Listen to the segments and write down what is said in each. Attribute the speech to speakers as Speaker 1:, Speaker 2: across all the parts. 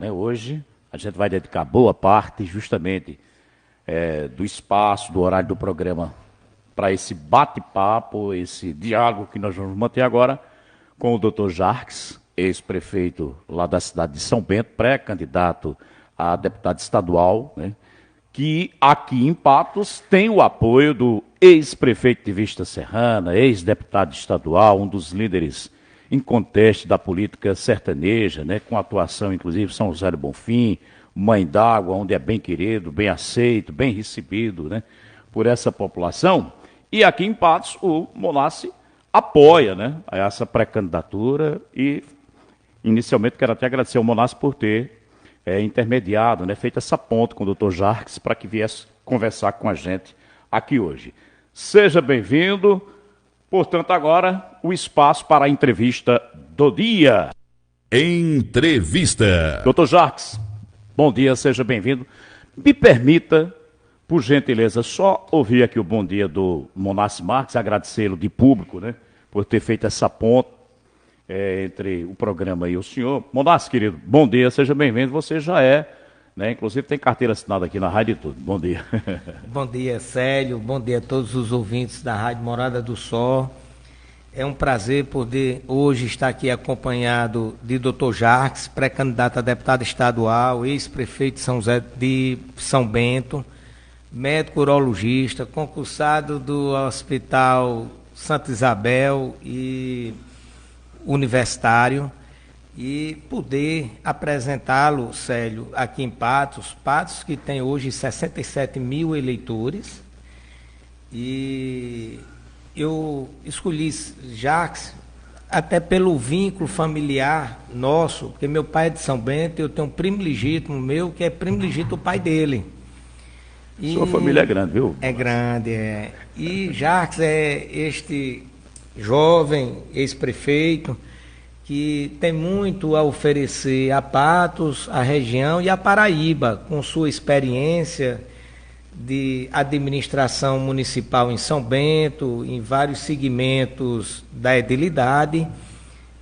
Speaker 1: né? Hoje a gente vai dedicar boa parte justamente do espaço, do horário do programa para esse bate-papo, esse diálogo que nós vamos manter agora com o Dr. Jarques, ex-prefeito lá da cidade de São Bento, pré-candidato a deputado estadual, né? Que aqui em Patos tem o apoio do ex-prefeito de Vista Serrana, ex-deputado estadual, um dos líderes inconteste da política sertaneja, né, com atuação inclusive em São José do Bonfim, Mãe d'Água, onde é bem querido, bem aceito, bem recebido, né, por essa população. E aqui em Patos o Monassi apoia, né, essa pré-candidatura e inicialmente quero até agradecer ao Monassi por ter intermediado, né, feito essa ponte com o Dr. Jarques para que viesse conversar com a gente aqui hoje. Seja bem-vindo. Portanto, agora o espaço para a entrevista do dia.
Speaker 2: Entrevista.
Speaker 1: Dr. Jarques, bom dia, seja bem-vindo. Me permita, por gentileza, só ouvir aqui o bom dia do Monassi Marques, agradecê-lo de público, né, por ter feito essa ponte entre o programa e o senhor. Monassi, querido, bom dia, seja bem-vindo. Você já né, inclusive tem carteira assinada aqui na rádio e tudo. Bom dia.
Speaker 3: Bom dia, Célio. Bom dia a todos os ouvintes da Rádio Morada do Sol. É um prazer poder hoje estar aqui acompanhado de Dr. Jarques, pré-candidato a deputado estadual, ex-prefeito de São Bento, médico urologista, concursado do Hospital Santa Isabel e universitário, e poder apresentá-lo, Célio, aqui em Patos que tem hoje 67 mil eleitores, e eu escolhi Jarques até pelo vínculo familiar nosso, porque meu pai é de São Bento, eu tenho um primo legítimo meu, que é primo legítimo do pai dele.
Speaker 1: E sua família é grande, viu?
Speaker 3: É grande, é. E Jarques é este jovem ex-prefeito que tem muito a oferecer a Patos, a região e a Paraíba, com sua experiência de administração municipal em São Bento, em vários segmentos da edilidade,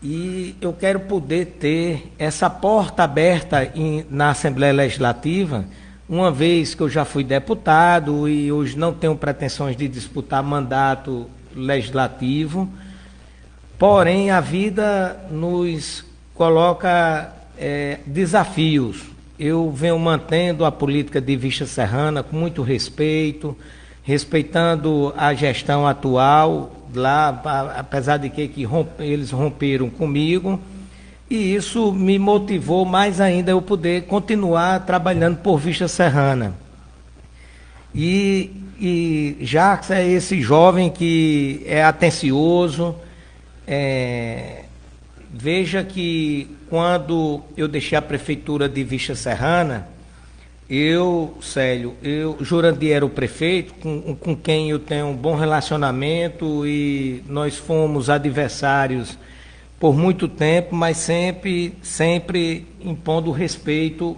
Speaker 3: e eu quero poder ter essa porta aberta na Assembleia Legislativa, uma vez que eu já fui deputado e hoje não tenho pretensões de disputar mandato legislativo, porém a vida nos coloca desafios. Eu venho mantendo a política de Vista Serrana com muito respeito, respeitando a gestão atual lá, apesar de que eles romperam comigo, e isso me motivou mais ainda eu poder continuar trabalhando por Vista Serrana. E Jarques é esse jovem que é atencioso. Veja que quando eu deixei a prefeitura de Vista Serrana, Célio, Jurandir era o prefeito, com quem eu tenho um bom relacionamento, e nós fomos adversários por muito tempo, mas sempre impondo o respeito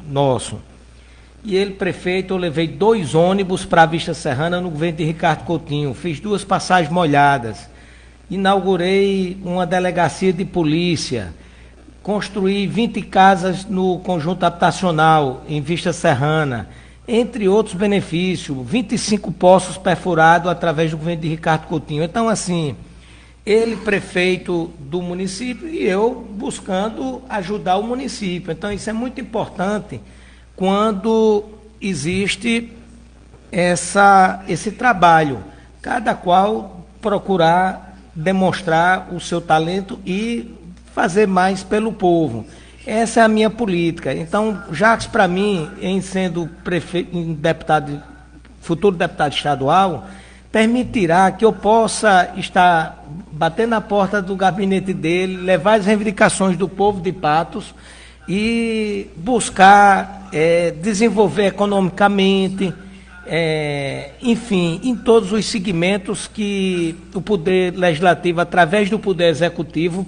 Speaker 3: nosso. E ele, prefeito, eu levei 2 ônibus para Vista Serrana no governo de Ricardo Coutinho, fiz 2 passagens molhadas, inaugurei uma delegacia de polícia, construí 20 casas no conjunto habitacional em Vista Serrana, entre outros benefícios, 25 poços perfurados através do governo de Ricardo Coutinho. Então, assim, ele prefeito do município e eu buscando ajudar o município. Então, isso é muito importante quando existe esse trabalho, cada qual procurar demonstrar o seu talento e fazer mais pelo povo. Essa é a minha política. Então, Jarques, para mim, em sendo futuro deputado estadual, permitirá que eu possa estar batendo na porta do gabinete dele, levar as reivindicações do povo de Patos e buscar desenvolver economicamente, enfim, em todos os segmentos que o Poder Legislativo, através do Poder Executivo,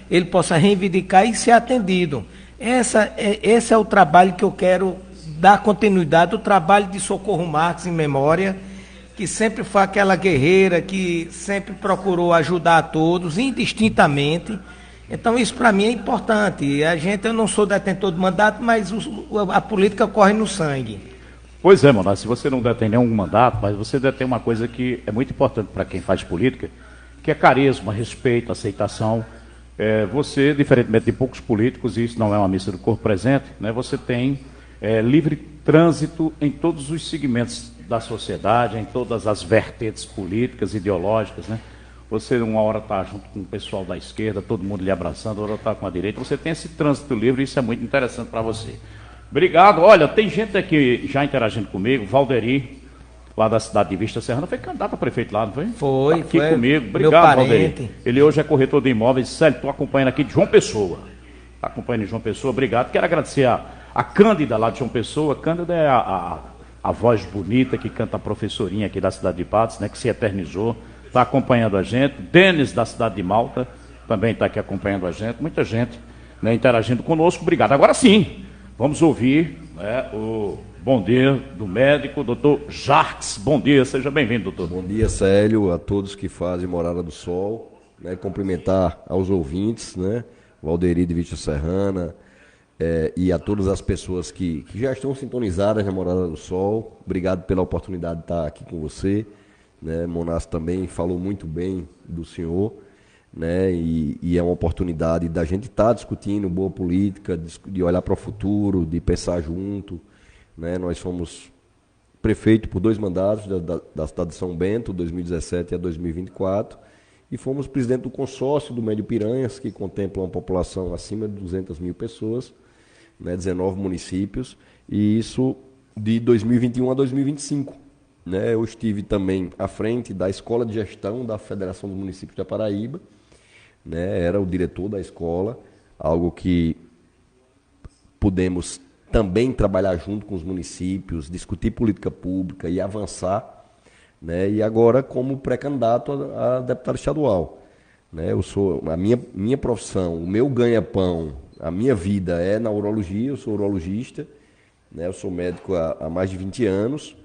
Speaker 3: ele possa reivindicar e ser atendido. Esse é o trabalho que eu quero dar continuidade, o trabalho de Socorro Marques em memória, que sempre foi aquela guerreira que sempre procurou ajudar a todos, indistintamente, Então isso para mim é importante. Eu não sou detentor de mandato, mas a política corre no sangue.
Speaker 1: Pois é, Monaco, se você não detém nenhum mandato, mas você detém uma coisa que é muito importante para quem faz política, que é carisma, respeito, aceitação. Você, diferentemente de poucos políticos, e isso não é uma missa do corpo presente, né, você tem livre trânsito em todos os segmentos da sociedade, em todas as vertentes políticas, ideológicas, né? Você uma hora está junto com o pessoal da esquerda, todo mundo lhe abraçando, outra está com a direita, você tem esse trânsito livre, isso é muito interessante para você. Obrigado. Olha, tem gente aqui já interagindo comigo, Valderi, lá da cidade de Vista Serrana, foi candidato a prefeito lá, não foi?
Speaker 3: Foi,
Speaker 1: tá aqui
Speaker 3: foi
Speaker 1: comigo. Obrigado, Valderi. Ele hoje é corretor de imóveis. Célio, estou acompanhando aqui de João Pessoa. Está acompanhando de João Pessoa, obrigado. Quero agradecer a Cândida lá de João Pessoa. Cândida é a voz bonita que canta a professorinha aqui da cidade de Patos, né, que se eternizou. Está acompanhando a gente. Denis, da cidade de Malta, também está aqui acompanhando a gente. Muita gente, né, interagindo conosco. Obrigado. Agora sim, vamos ouvir, né, o bom dia do médico, doutor Jacques. Bom dia, seja bem-vindo, doutor.
Speaker 2: Bom dia, Célio, a todos que fazem Morada do Sol. Né, cumprimentar aos ouvintes, né, Valderi de Vista Serrana, e a todas as pessoas que já estão sintonizadas na Morada do Sol. Obrigado pela oportunidade de estar aqui com você. Né, Monasso também falou muito bem do senhor, né, e é uma oportunidade da gente estar discutindo boa política, de olhar para o futuro, de pensar junto. Né, nós fomos prefeito por 2 mandatos da cidade de São Bento, 2017 a 2024, e fomos presidente do consórcio do Médio Piranhas, que contempla uma população acima de 200 mil pessoas, né, 19 municípios, e isso de 2021 a 2025. Né, eu estive também à frente da Escola de Gestão da Federação dos Municípios da Paraíba, né, era o diretor da escola, algo que pudemos também trabalhar junto com os municípios, discutir política pública e avançar, né, e agora como pré-candidato a deputado estadual. Né, a minha profissão, o meu ganha-pão, a minha vida é na urologia, eu sou urologista, né, eu sou médico há mais de 20 anos,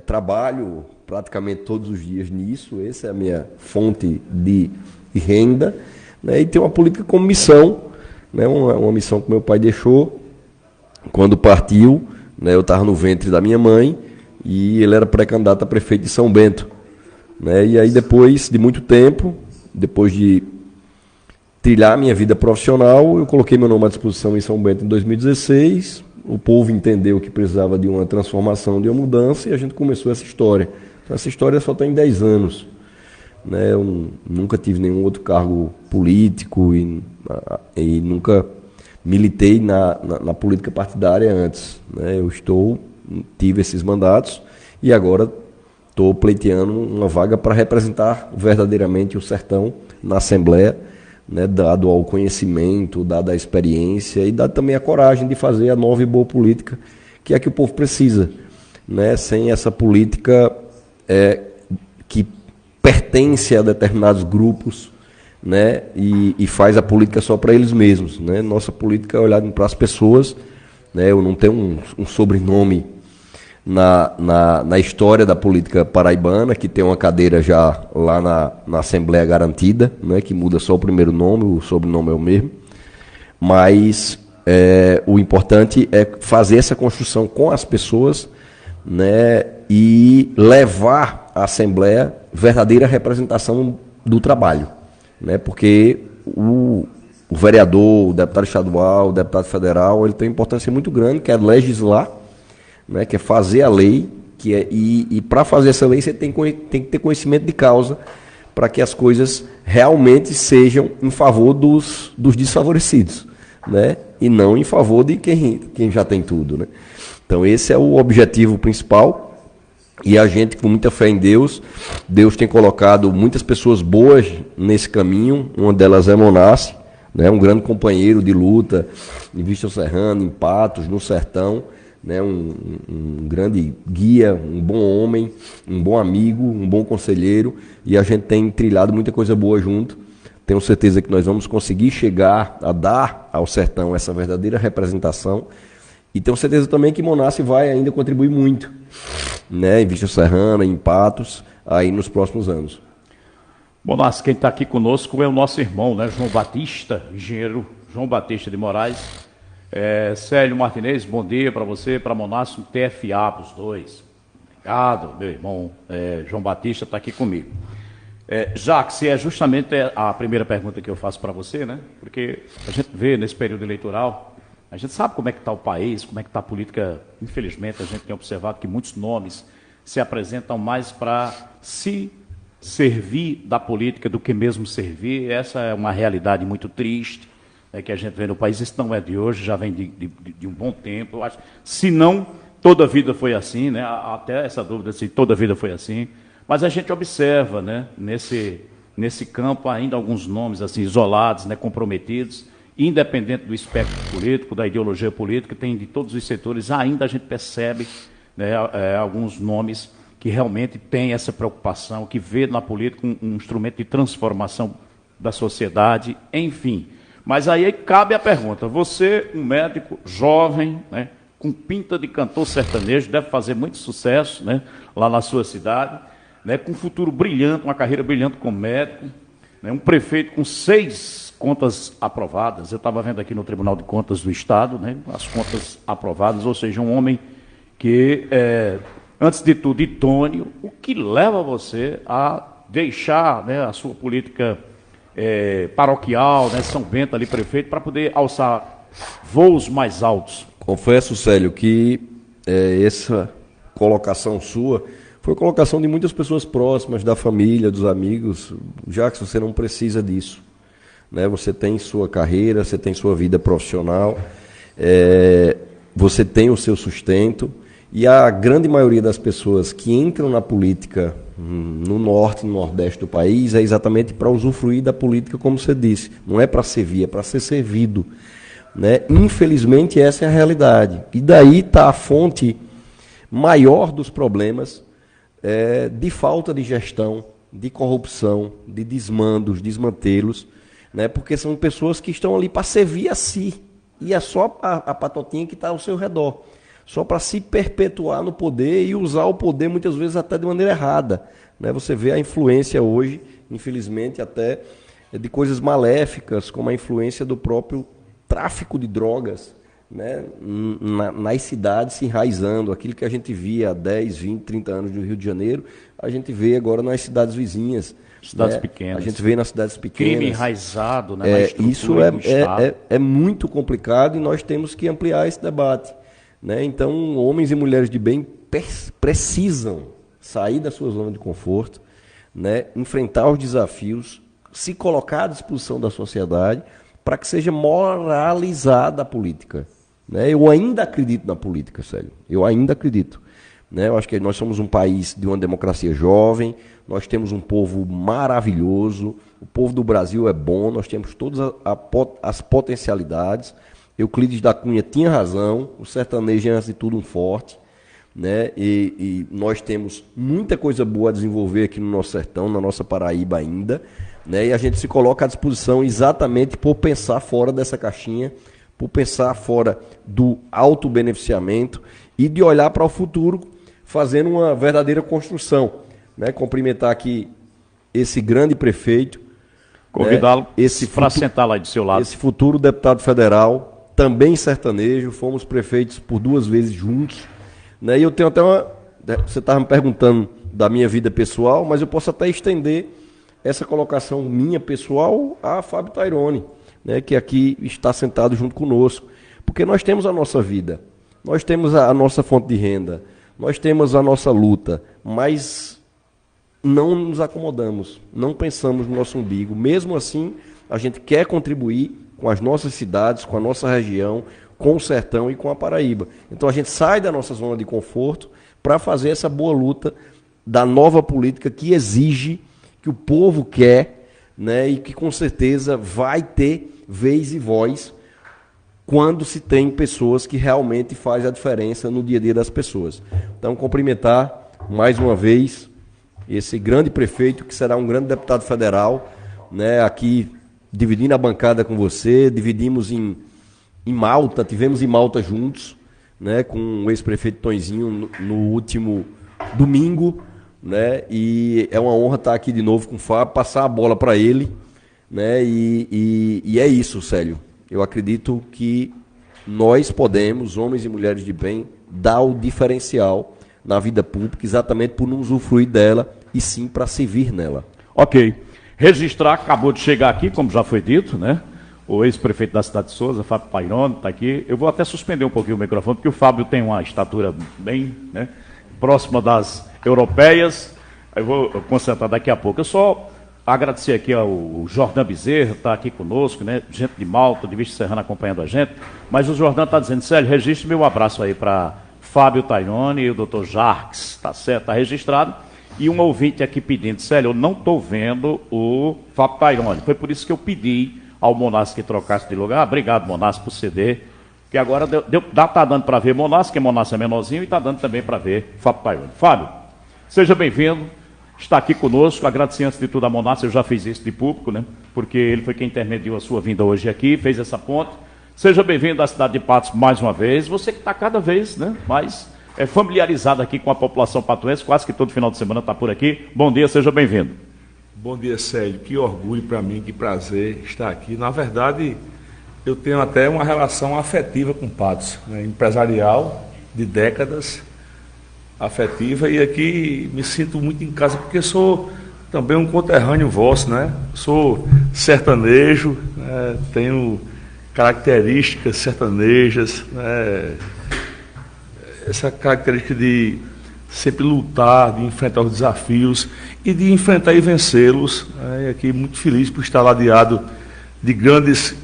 Speaker 2: trabalho praticamente todos os dias nisso, essa é a minha fonte de renda, né, e tenho uma política como missão, né, uma missão que meu pai deixou quando partiu, né, eu estava no ventre da minha mãe e ele era pré-candidato a prefeito de São Bento. Né, e aí depois de muito tempo, depois de trilhar a minha vida profissional, eu coloquei meu nome à disposição em São Bento em 2016, o povo entendeu que precisava de uma transformação, de uma mudança, e a gente começou essa história. Então, essa história só tem 10 anos. Né, eu nunca tive nenhum outro cargo político e nunca militei na política partidária antes. Né, tive esses mandatos e agora estou pleiteando uma vaga para representar verdadeiramente o sertão na Assembleia, né, dado ao conhecimento, dada a experiência e dado também a coragem de fazer a nova e boa política que é que o povo precisa. Né, sem essa política que pertence a determinados grupos, né, e faz a política só para eles mesmos. Né. Nossa política é olhar para as pessoas. Né, eu não tenho um sobrenome na história da política paraibana, que tem uma cadeira já lá na Assembleia garantida, né, que muda só o primeiro nome, o sobrenome é o mesmo. Mas o importante é fazer essa construção com as pessoas, né, e levar à Assembleia verdadeira representação do trabalho. Né, porque o vereador, o deputado estadual, o deputado federal, ele tem uma importância muito grande, que é legislar, né, que é fazer a lei, e para fazer essa lei você tem que ter conhecimento de causa para que as coisas realmente sejam em favor dos desfavorecidos, né, e não em favor de quem já tem tudo. Né. Então esse é o objetivo principal, e a gente, com muita fé em Deus tem colocado muitas pessoas boas nesse caminho. Uma delas é Monassi, né, um grande companheiro de luta em Vista Serrana, em Patos, no sertão, né, um grande guia, um bom homem, um bom amigo, um bom conselheiro, e a gente tem trilhado muita coisa boa junto. Tenho certeza que nós vamos conseguir chegar a dar ao sertão essa verdadeira representação, e tenho certeza também que Monassi vai ainda contribuir muito, né, em Vista Serrana, em Patos, aí nos próximos anos.
Speaker 1: Bom, quem está aqui conosco é o nosso irmão, né, João Batista, engenheiro João Batista de Moraes. Célio Martinez, bom dia para você, para Monasco, TFA para os dois. Obrigado, meu irmão. João Batista está aqui comigo. Jacques, é justamente a primeira pergunta que eu faço para você, né? Porque a gente vê nesse período eleitoral, a gente sabe como é que está o país, como é que está a política. Infelizmente, a gente tem observado que muitos nomes se apresentam mais para se servir da política do que mesmo servir. Essa é uma realidade muito triste que a gente vê no país. Isso não é de hoje, já vem de um bom tempo. Eu acho, se não, toda a vida foi assim, né? Até essa dúvida se toda a vida foi assim. Mas a gente observa, né, nesse campo ainda alguns nomes assim isolados, né, comprometidos, independente do espectro político, da ideologia política, tem de todos os setores, ainda a gente percebe, né, alguns nomes que realmente têm essa preocupação, que vê na política um instrumento de transformação da sociedade, enfim. Mas aí cabe a pergunta, você, um médico jovem, né, com pinta de cantor sertanejo, deve fazer muito sucesso, né, lá na sua cidade, né, com um futuro brilhante, uma carreira brilhante como médico, né, um prefeito com 6 contas aprovadas. Eu estava vendo aqui no Tribunal de Contas do Estado, né, as contas aprovadas, ou seja, um homem que, antes de tudo, idôneo. O que leva você a deixar, né, a sua política paroquial, né, São Bento ali, prefeito, para poder alçar voos mais altos?
Speaker 2: Confesso, Célio, que essa colocação sua foi colocação de muitas pessoas próximas, da família, dos amigos. Já que você não precisa disso, né? Você tem sua carreira, você tem sua vida profissional, você tem o seu sustento, e a grande maioria das pessoas que entram na política no norte e no nordeste do país é exatamente para usufruir da política, como você disse. Não é para servir, é para ser servido, né? Infelizmente, essa é a realidade. E daí está a fonte maior dos problemas, de falta de gestão, de corrupção, de desmandos, desmantelos, né? Porque são pessoas que estão ali para servir a si, e é só a patotinha que está ao seu redor, só para se perpetuar no poder e usar o poder muitas vezes até de maneira errada, né? Você vê a influência hoje, infelizmente, até de coisas maléficas, como a influência do próprio tráfico de drogas, né, nas cidades se enraizando. Aquilo que a gente via há 10, 20, 30 anos no Rio de Janeiro, a gente vê agora nas cidades vizinhas.
Speaker 1: Cidades, né,
Speaker 2: pequenas. A gente vê nas cidades pequenas.
Speaker 1: Crime enraizado, né, na estrutura
Speaker 2: isso
Speaker 1: do Estado.
Speaker 2: É muito complicado, e nós temos que ampliar esse debate, né? Então, homens e mulheres de bem precisam sair da sua zona de conforto, né, enfrentar os desafios, se colocar à disposição da sociedade para que seja moralizada a política. Né? Eu ainda acredito na política, Célio. Eu ainda acredito. Né? Eu acho que nós somos um país de uma democracia jovem, nós temos um povo maravilhoso, o povo do Brasil é bom, nós temos todas as potencialidades. Euclides da Cunha tinha razão, o sertanejo é, antes de tudo, um forte. Né? E nós temos muita coisa boa a desenvolver aqui no nosso sertão, na nossa Paraíba ainda. Né? E a gente se coloca à disposição exatamente por pensar fora dessa caixinha, por pensar fora do autobeneficiamento e de olhar para o futuro fazendo uma verdadeira construção. Né? Cumprimentar aqui esse grande prefeito.
Speaker 1: Convidá-lo, né, para sentar lá do seu lado.
Speaker 2: Esse futuro deputado federal, também sertanejo, fomos prefeitos por 2 vezes juntos. Né? E eu tenho até uma... Você estava me perguntando da minha vida pessoal, mas eu posso até estender essa colocação minha pessoal a Fábio Taironi, né, que aqui está sentado junto conosco. Porque nós temos a nossa vida, nós temos a nossa fonte de renda, nós temos a nossa luta, mas não nos acomodamos, não pensamos no nosso umbigo. Mesmo assim, a gente quer contribuir com as nossas cidades, com a nossa região, com o sertão e com a Paraíba. Então a gente sai da nossa zona de conforto para fazer essa boa luta da nova política que exige, que o povo quer, né, e que com certeza vai ter vez e voz quando se tem pessoas que realmente fazem a diferença no dia a dia das pessoas. Então, cumprimentar mais uma vez esse grande prefeito, que será um grande deputado federal, né, aqui dividindo a bancada com você. Dividimos em Malta, tivemos em Malta juntos, né, com o ex-prefeito Tonzinho no último domingo, né? E é uma honra estar aqui de novo com o Fábio, passar a bola para ele, né? E é isso, Célio. Eu acredito que nós podemos, homens e mulheres de bem, dar o diferencial na vida pública, exatamente por não usufruir dela, e sim para servir nela.
Speaker 1: Ok. Registrar, acabou de chegar aqui, como já foi dito, né? O ex-prefeito da cidade de Souza, Fábio Tairone, está aqui. Eu vou até suspender um pouquinho o microfone, porque o Fábio tem uma estatura bem, né, próxima das europeias. Eu vou concentrar daqui a pouco. Eu só agradecer aqui ao Jordan Bezerra, está aqui conosco, né? Gente de Malta, de Vista Serrana acompanhando a gente. Mas o Jordan está dizendo, Célio, registre meu abraço aí para Fábio Tairone e o doutor Jarques, tá certo? Está registrado. E um ouvinte aqui pedindo, Célio, eu não estou vendo o Fábio Tairone. Foi por isso que eu pedi ao Monassi que trocasse de lugar. Obrigado, Monassi, por ceder. Que agora tá dando para ver Monassi, que Monassi é menorzinho, e está dando também para ver Fábio Tairone. Fábio, seja bem-vindo. Está aqui conosco. Agradecer antes de tudo a Monassi, eu já fiz isso de público, né? Porque ele foi quem intermediou a sua vinda hoje aqui, fez essa ponte. Seja bem-vindo à cidade de Patos mais uma vez. Você que está cada vez, né, mais familiarizado aqui com a população patuense, quase que todo final de semana está por aqui. Bom dia, seja bem-vindo.
Speaker 4: Bom dia, Célio. Que orgulho para mim, que prazer estar aqui. Na verdade, eu tenho até uma relação afetiva com Patos, né? Empresarial, de décadas, afetiva, e aqui me sinto muito em casa, porque sou também um conterrâneo vosso, né? Sou sertanejo, né? Tenho características sertanejas, né? Essa característica de sempre lutar, de enfrentar os desafios e de enfrentar e vencê-los. E aqui muito feliz por estar ladeado de grandes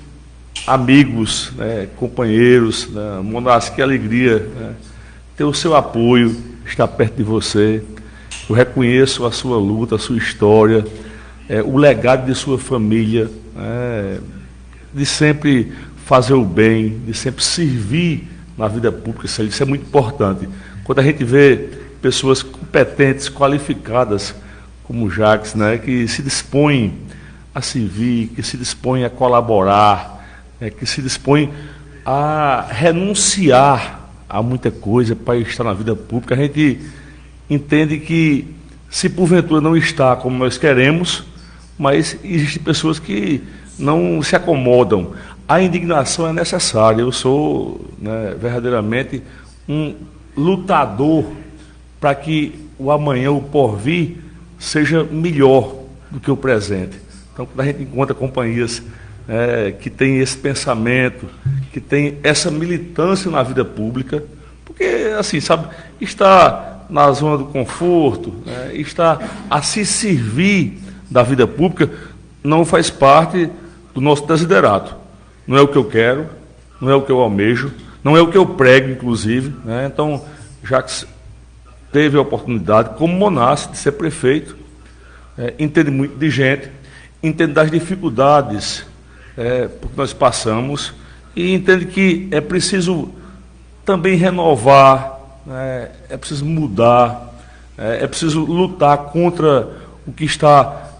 Speaker 4: amigos, né, companheiros, né? Monassi, que alegria, né, ter o seu apoio, estar perto de você. Eu reconheço a sua luta, a sua história, o legado de sua família, de sempre fazer o bem, de sempre servir na vida pública. Isso é muito importante. Quando a gente vê pessoas competentes, qualificadas, como o Jacques, né, que se dispõem a servir, que se dispõem a colaborar, que se dispõem a renunciar a muita coisa para estar na vida pública, a gente entende que, se porventura não está como nós queremos, mas existem pessoas que não se acomodam. A indignação é necessária. Eu sou, né, verdadeiramente um lutador para que o amanhã, o porvir, seja melhor do que o presente. Então, quando a gente encontra companhias que têm esse pensamento, que têm essa militância na vida pública, porque, assim, sabe, está na zona do conforto, está a se servir da vida pública, não faz parte do nosso desiderato. Não é o que eu quero, não é o que eu almejo, não é o que eu prego, inclusive, né? Então, Jacques teve a oportunidade, como Monassi, de ser prefeito, entende muito de gente, entende das dificuldades por que nós passamos, e entende que é preciso também renovar, é preciso mudar, é preciso lutar contra o que está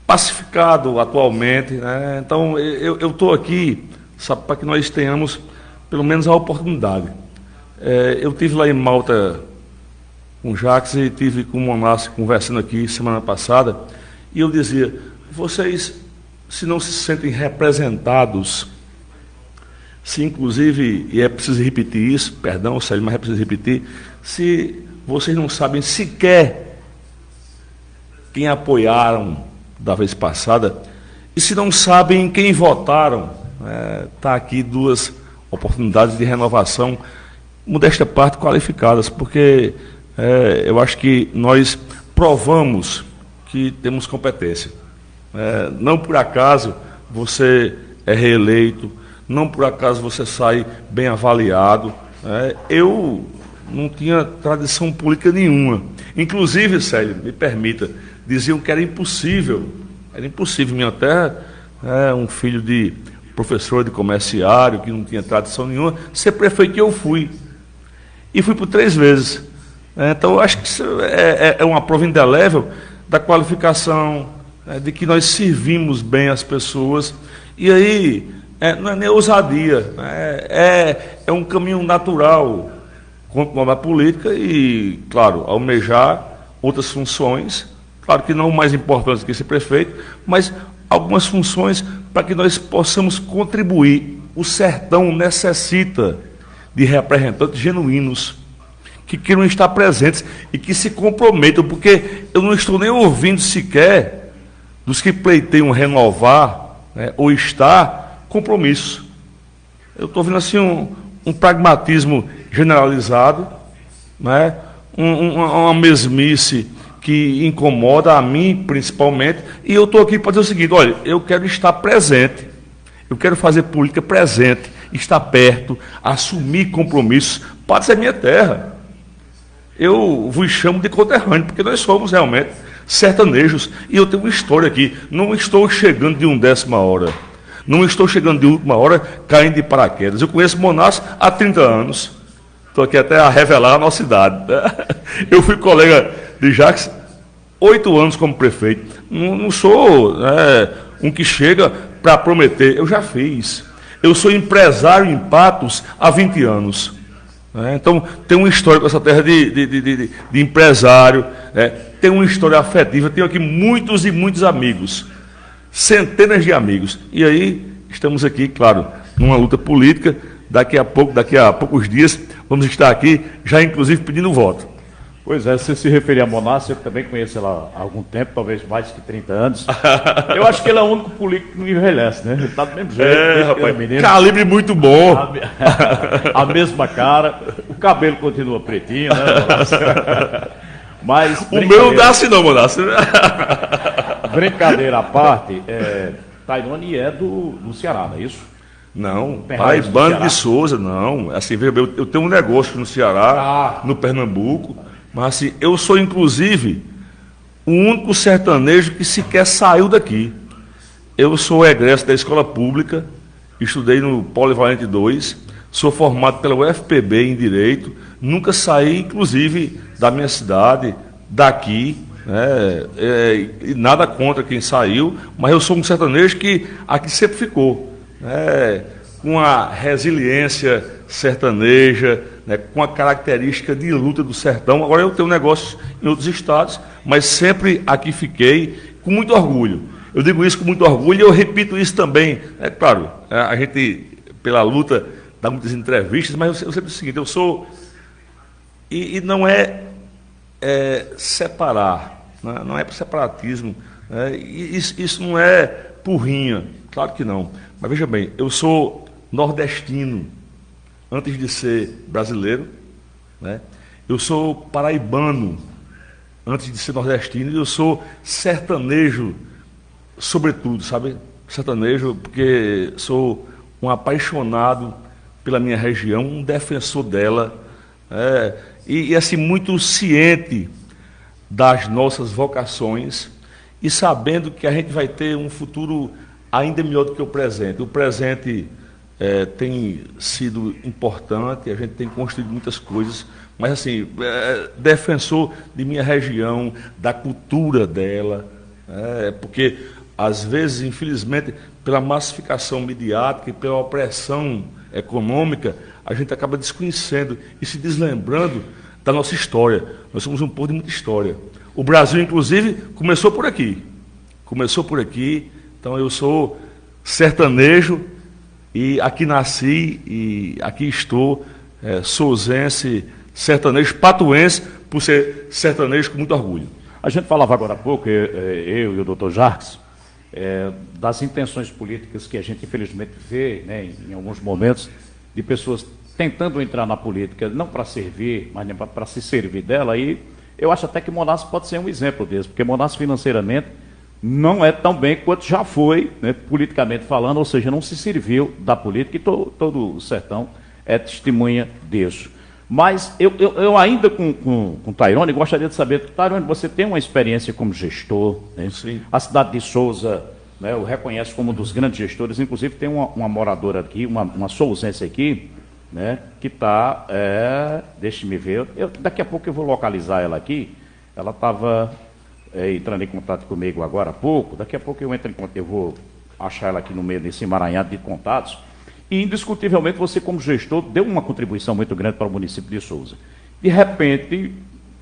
Speaker 4: pacificado atualmente, né? Então, eu estou aqui, sabe, para que nós tenhamos pelo menos a oportunidade. Eu estive lá em Malta com o Jacques e estive com o Monassi conversando aqui semana passada, e eu dizia, vocês, se não se sentem representados, se inclusive, e é preciso repetir isso, perdão, Célio, mas é preciso repetir, se vocês não sabem sequer quem apoiaram da vez passada, e se não sabem quem votaram, está aqui duas oportunidades de renovação, modesta parte, qualificadas, porque eu acho que nós provamos que temos competência. Não por acaso você é reeleito, não por acaso você sai bem avaliado. Eu não tinha tradição política nenhuma. Inclusive, Célio, me permita, diziam que era impossível, minha terra, um filho de professor de comerciário, que não tinha tradição nenhuma, ser prefeito, que eu fui. E fui por 3 vezes. Então, eu acho que isso é uma prova indelével da qualificação, de que nós servimos bem as pessoas. E aí, não é nem ousadia, é um caminho natural continuar na política e, claro, almejar outras funções, claro que não mais importantes que ser prefeito, mas algumas funções para que nós possamos contribuir. O sertão necessita de representantes genuínos, que queiram estar presentes e que se comprometam, porque eu não estou nem ouvindo sequer dos que pleiteiam renovar, né, ou estar compromisso. Eu estou vendo assim um pragmatismo generalizado, né, uma mesmice que incomoda a mim principalmente, e eu estou aqui para dizer o seguinte: olha, eu quero estar presente, eu quero fazer política presente, estar perto, assumir compromissos. Patos é minha terra. Eu vos chamo de conterrâneo, porque nós somos realmente sertanejos, e eu tenho uma história aqui. Não estou chegando de 1ª hora, não estou chegando de última hora caindo de paraquedas. Eu conheço Monás há 30 anos, estou aqui até a revelar a nossa idade. Eu fui colega de Jacques 8 anos como prefeito. Não sou um que chega para prometer, eu já fiz. Eu sou empresário em Patos há 20 anos. Então, tem uma história com essa terra de empresário, tem uma história afetiva. Tenho aqui muitos e muitos amigos, centenas de amigos. E aí, estamos aqui, claro, numa luta política. Daqui a poucos dias, vamos estar aqui, já inclusive pedindo voto.
Speaker 1: Pois é, você se referia a Monás, eu também conheço ela há algum tempo, talvez mais que 30 anos. Eu acho que ele é o único político que não envelhece, né? Ele está do mesmo jeito.
Speaker 4: Rapaz, calibre muito bom.
Speaker 1: A mesma cara, o cabelo continua pretinho, né, Monás? Mas
Speaker 4: o meu não dá assim não, Monás.
Speaker 1: Brincadeira à parte, Tairone é do Ceará, não é isso?
Speaker 4: Não, Paraibano de Souza, não. Assim, eu tenho um negócio no Ceará, no Pernambuco, mas assim, eu sou inclusive o único sertanejo que sequer saiu daqui. Eu sou egresso da escola pública, estudei no Polivalente 2, sou formado pela UFPB em Direito, nunca saí, inclusive, da minha cidade, daqui, e nada contra quem saiu, mas eu sou um sertanejo que aqui sempre ficou. Com a resiliência sertaneja, com a característica de luta do sertão. Agora eu tenho negócios em outros estados, mas sempre aqui fiquei com muito orgulho. Eu digo isso com muito orgulho e eu repito isso também. É claro, a gente, pela luta, dá muitas entrevistas, mas eu sempre digo o seguinte: eu sou... E não é separar, não é para separatismo, isso não é porrinha, claro que não. Mas veja bem, eu sou nordestino, antes de ser brasileiro, eu sou paraibano, antes de ser nordestino, e eu sou sertanejo, sobretudo, sabe? Sertanejo, porque sou um apaixonado pela minha região, um defensor dela, e assim, muito ciente das nossas vocações, e sabendo que a gente vai ter um futuro ainda melhor do que o presente. O presente tem sido importante, a gente tem construído muitas coisas, mas assim, defensor de minha região, da cultura dela, porque às vezes, infelizmente, pela massificação midiática e pela opressão econômica, a gente acaba desconhecendo e se deslembrando da nossa história. Nós somos um povo de muita história. O Brasil, inclusive, começou por aqui. Então, eu sou sertanejo e aqui nasci e aqui estou, souzense, sertanejo, patuense, por ser sertanejo com muito orgulho.
Speaker 1: A gente falava agora há pouco, eu e o doutor Jacques, das intenções políticas que a gente infelizmente vê, em alguns momentos, de pessoas tentando entrar na política, não para servir, mas para se servir dela. E eu acho até que Monás pode ser um exemplo disso, porque Monás financeiramente não é tão bem quanto já foi, politicamente falando, ou seja, não se serviu da política, e todo o sertão é testemunha disso. Mas eu ainda com Tairone gostaria de saber, Tairone, você tem uma experiência como gestor,
Speaker 4: Sim.
Speaker 1: A cidade de Souza, o reconhece como um dos grandes gestores, inclusive tem uma moradora aqui, uma souzense aqui, que está, deixe-me ver, daqui a pouco eu vou localizar ela aqui. Ela estava entrando em contato comigo agora há pouco, daqui a pouco eu vou achar ela aqui no meio desse emaranhado de contatos. E, indiscutivelmente, você, como gestor, deu uma contribuição muito grande para o município de Souza. De repente,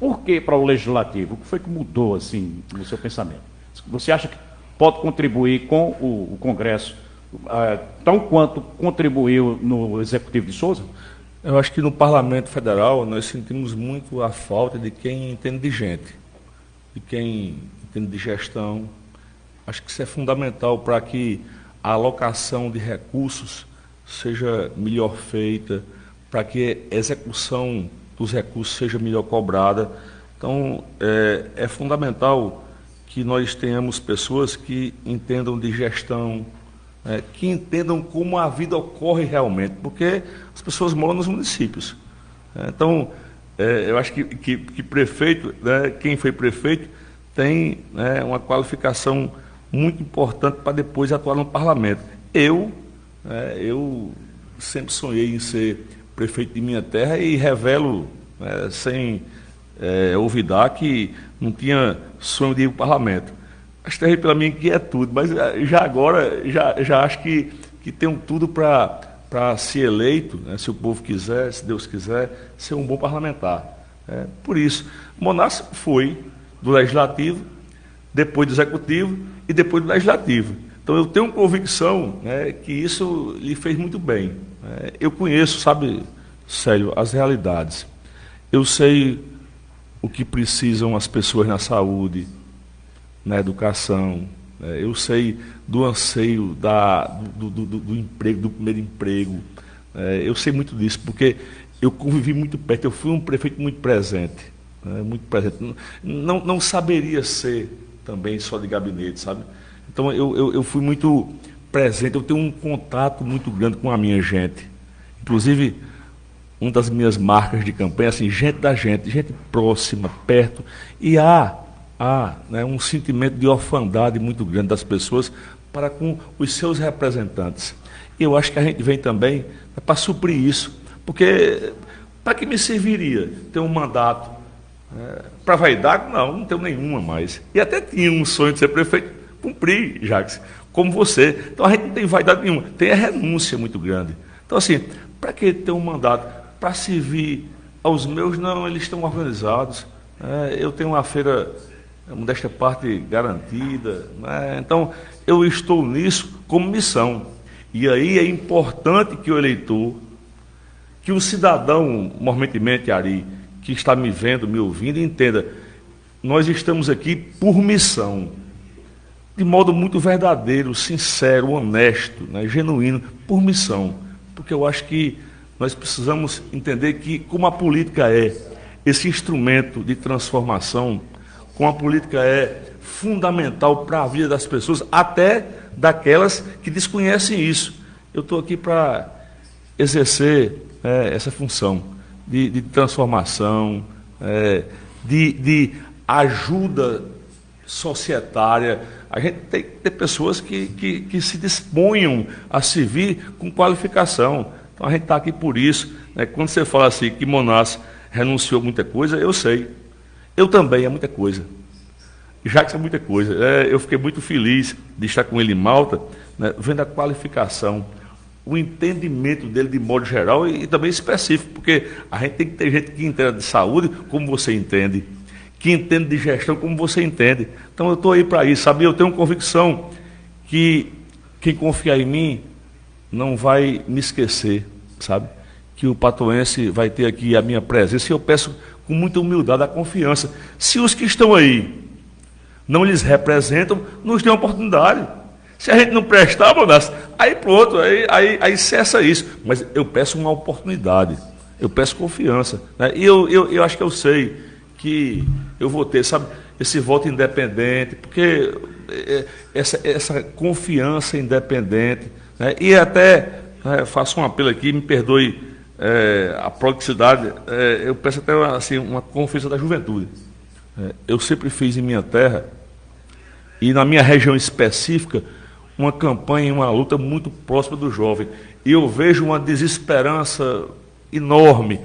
Speaker 1: Por que para o Legislativo? O que foi que mudou, assim, no seu pensamento? Você acha que pode contribuir com o Congresso, tão quanto contribuiu no Executivo de Souza?
Speaker 4: Eu acho que no Parlamento Federal nós sentimos muito a falta de quem entende de gente, de quem entende de gestão. Acho que isso é fundamental para que a alocação de recursos seja melhor feita, para que a execução dos recursos seja melhor cobrada. Então, é fundamental que nós tenhamos pessoas que entendam de gestão, que entendam como a vida ocorre realmente, porque as pessoas moram nos municípios. Então, eu acho que prefeito, quem foi prefeito, tem uma qualificação muito importante para depois atuar no parlamento. Eu sempre sonhei em ser prefeito de minha terra e revelo, sem olvidar, que não tinha sonho de ir para o parlamento. Acho que pela minha inquietude, mas já agora já acho que tenho tudo para ser eleito, se o povo quiser, se Deus quiser, ser um bom parlamentar. Por isso, Monarca foi do Legislativo, depois do Executivo e depois do Legislativo. Então eu tenho convicção que isso lhe fez muito bem. Eu conheço, sabe, Célio, as realidades. Eu sei o que precisam as pessoas na saúde, na educação. Eu sei do anseio do emprego, do primeiro emprego. Eu sei muito disso, porque eu convivi muito perto, eu fui um prefeito muito presente. Muito presente. Não saberia ser também só de gabinete, sabe? Então eu fui muito presente, eu tenho um contato muito grande com a minha gente. Inclusive, uma das minhas marcas de campanha, assim, gente da gente próxima, perto, e há um sentimento de orfandade muito grande das pessoas para com os seus representantes. E eu acho que a gente vem também para suprir isso, porque para que me serviria ter um mandato? Para vaidade, não tenho nenhuma mais. E até tinha um sonho de ser prefeito, cumpri, Jacques, como você. Então a gente não tem vaidade nenhuma, tem a renúncia muito grande. Então, assim, para que ter um mandato? Para servir aos meus, não, eles estão organizados. Eu tenho uma feira, modesta parte, garantida. Então, eu estou nisso como missão. E aí é importante que o eleitor, que o cidadão, mormentemente, Ari, que está me vendo, me ouvindo, entenda, nós estamos aqui por missão, de modo muito verdadeiro, sincero, honesto, genuíno, por missão. Porque eu acho que nós precisamos entender que, como a política é esse instrumento de transformação, como a política é fundamental para a vida das pessoas, até daquelas que desconhecem isso. Eu estou aqui para exercer essa função de transformação, de ajuda societária. A gente tem que ter pessoas que se disponham a servir com qualificação. Então a gente está aqui por isso. Quando você fala assim que Monarca renunciou a muita coisa, eu sei. Eu também, é muita coisa. Jacques é muita coisa. Eu fiquei muito feliz de estar com ele em Malta, vendo a qualificação, o entendimento dele de modo geral e também específico, porque a gente tem que ter gente que entenda de saúde como você entende, que entende de gestão como você entende. Então eu estou aí para isso, sabe? Eu tenho convicção que quem confiar em mim não vai me esquecer, sabe? Que o patoense vai ter aqui a minha presença e eu peço com muita humildade a confiança. Se os que estão aí não lhes representam, nos dêem oportunidade. Se a gente não prestar, Monarca, aí pronto, aí cessa isso. Mas eu peço uma oportunidade, eu peço confiança. E eu acho que eu sei que eu vou ter, sabe, esse voto independente, porque essa confiança independente, e até faço um apelo aqui, me perdoe a prolixidade, eu peço até assim, uma confiança da juventude. Eu sempre fiz em minha terra, e na minha região específica, uma campanha, uma luta muito próxima do jovem. E eu vejo uma desesperança enorme.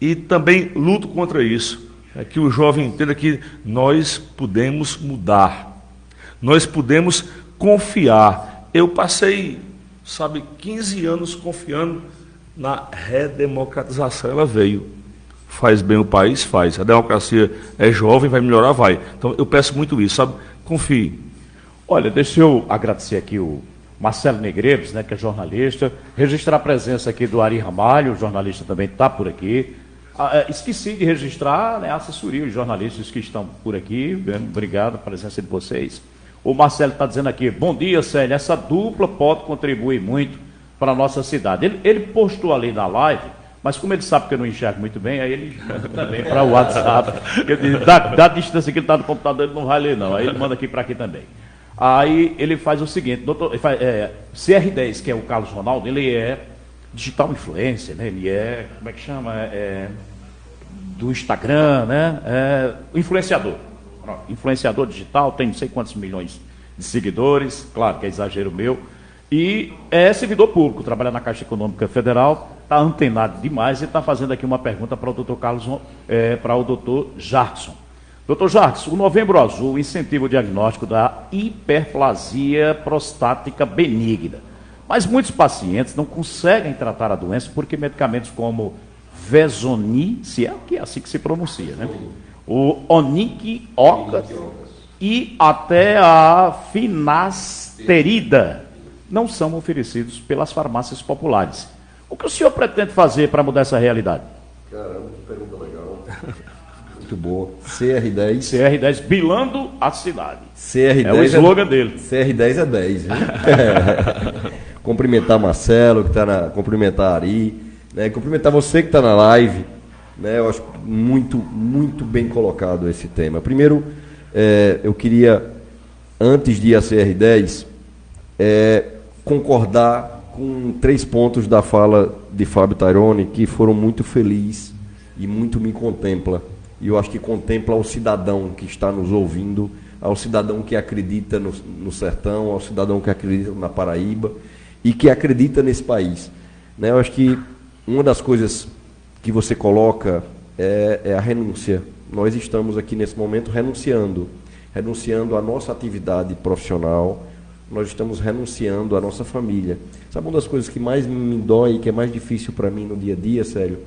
Speaker 4: E também luto contra isso. Que o jovem entenda que nós podemos mudar. Nós podemos confiar. Eu passei, 15 anos confiando na redemocratização. Ela veio. faz bem o país, faz. A democracia é jovem, vai melhorar, vai. Então eu peço muito isso, sabe? Confie.
Speaker 1: Olha, deixa eu agradecer aqui o Marcelo Negreiros, né, que é jornalista, registrar a presença aqui do Ari Ramalho, o jornalista também está por aqui. Esqueci de registrar, né, a assessoria, os jornalistas que estão por aqui. Obrigado pela presença de vocês. O Marcelo está dizendo aqui, bom dia, Célio, essa dupla pode contribuir muito para a nossa cidade. Ele postou ali na live, mas como ele sabe que eu não enxergo muito bem, aí ele manda também para o WhatsApp. Da distância que ele está no computador, ele não vai ler não, aí ele manda aqui para aqui também. Aí ele faz o seguinte, CR10, que é o Carlos Ronaldo, ele é digital influencer, né? Ele é, como é que chama? Do Instagram, né? Influenciador. Influenciador digital, tem não sei quantos milhões de seguidores, claro que é exagero meu, e é servidor público, trabalha na Caixa Econômica Federal, está antenado demais e está fazendo aqui uma pergunta para o doutor Carlos, para o doutor Jackson. Doutor Jackson, o Novembro Azul incentiva o diagnóstico da hiperplasia prostática benigna, mas muitos pacientes não conseguem tratar a doença porque medicamentos como Vezoni, se é assim que se pronuncia, né? O Onic Ocas e até a finasterida não são oferecidos pelas farmácias populares. O que o senhor pretende fazer para mudar essa realidade?
Speaker 2: Caramba, que pergunta legal. Muito boa. CR10.
Speaker 1: CR10, bilando a cidade.
Speaker 2: CR10
Speaker 1: é o slogan dele.
Speaker 2: CR10 é 10. Viu? Cumprimentar Marcelo, que está na. Cumprimentar Ari, né? Cumprimentar você que está na live. Né? Eu acho muito, muito bem colocado esse tema. Primeiro, eu queria, antes de ir a CR10, concordar com 3 pontos da fala de Fábio Taironi, que foram muito felizes e muito me contempla. E eu acho que contempla ao cidadão que está nos ouvindo, ao cidadão que acredita no sertão, ao cidadão que acredita na Paraíba e que acredita nesse país. Né? Eu acho que uma das coisas que você coloca é a renúncia. Nós estamos aqui nesse momento renunciando à nossa atividade profissional, nós estamos renunciando à nossa família. Sabe uma das coisas que mais me dói, que é mais difícil para mim no dia a dia, sério,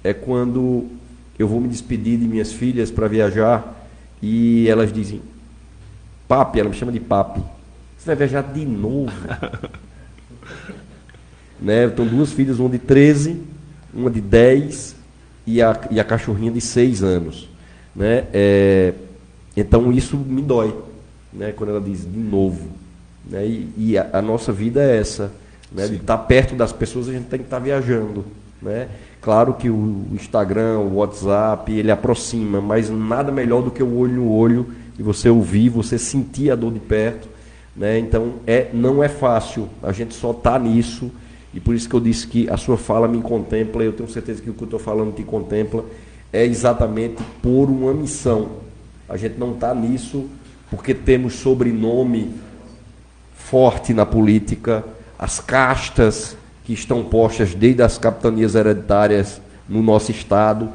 Speaker 2: é quando eu vou me despedir de minhas filhas para viajar e elas dizem, papi, ela me chama de papi, você vai viajar de novo? Né? Eu tenho 2 filhas, uma de 13, uma de 10 e a cachorrinha de 6 anos. Né? Então isso me dói, né? Quando ela diz de novo. Né? E a nossa vida é essa, né? De estar perto das pessoas, a gente tem que estar viajando. Né? Claro que o Instagram, o WhatsApp, ele aproxima, mas nada melhor do que o olho no olho e você ouvir, você sentir a dor de perto. Né? Então não é fácil, a gente só está nisso. E por isso que eu disse que a sua fala me contempla, eu tenho certeza que o que eu estou falando te contempla, é exatamente por uma missão. A gente não está nisso porque temos sobrenome forte na política, as castas que estão postas desde as capitanias hereditárias no nosso estado.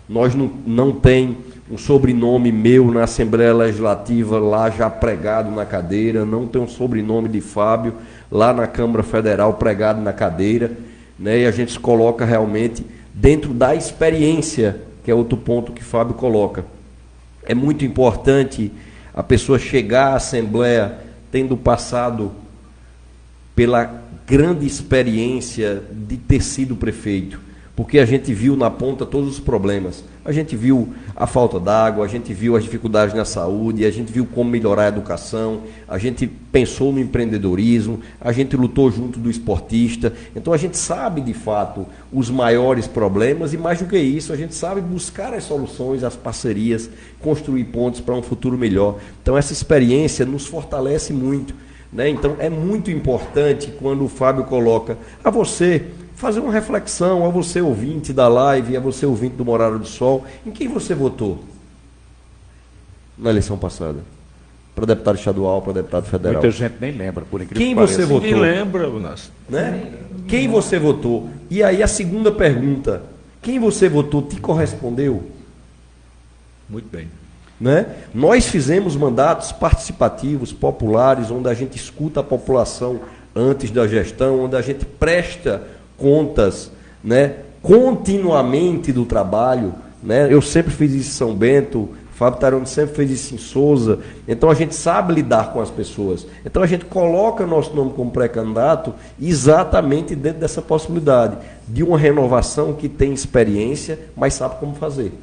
Speaker 2: Nós não tem um sobrenome meu na Assembleia Legislativa lá já pregado na cadeira, não tem um sobrenome de Fábio lá na Câmara Federal pregado na cadeira, né? E a gente se coloca realmente dentro da experiência, que é outro ponto que Fábio coloca. É muito importante a pessoa chegar à Assembleia tendo passado pela grande experiência de ter sido prefeito, porque a gente viu na ponta todos os problemas. A gente viu a falta d'água, a gente viu as dificuldades na saúde, a gente viu como melhorar a educação, a gente pensou no empreendedorismo, a gente lutou junto do esportista. Então a gente sabe, de fato, os maiores problemas e, mais do que isso, a gente sabe buscar as soluções, as parcerias, construir pontos para um futuro melhor. Então essa experiência nos fortalece muito. Né? Então é muito importante quando o Fábio coloca a você fazer uma reflexão, a você ouvinte da live, a você ouvinte do Morada do Sol, em quem você votou na eleição passada? Para deputado estadual, para deputado federal.
Speaker 1: Muita gente nem lembra, por incrível
Speaker 2: que
Speaker 1: pareça.
Speaker 2: Quem você votou?
Speaker 4: Ninguém lembra, Nas.
Speaker 2: Né? Quem você votou? E aí a segunda pergunta, quem você votou te correspondeu?
Speaker 4: Muito bem.
Speaker 2: Né? Nós fizemos mandatos participativos, populares, onde a gente escuta a população antes da gestão, onde a gente presta contas, né, continuamente do trabalho, né? Eu sempre fiz isso em São Bento, Fábio Tarone sempre fez isso em Souza. Então a gente sabe lidar com as pessoas. Então a gente coloca nosso nome como pré-candidato exatamente dentro dessa possibilidade de uma renovação que tem experiência, mas sabe como fazer.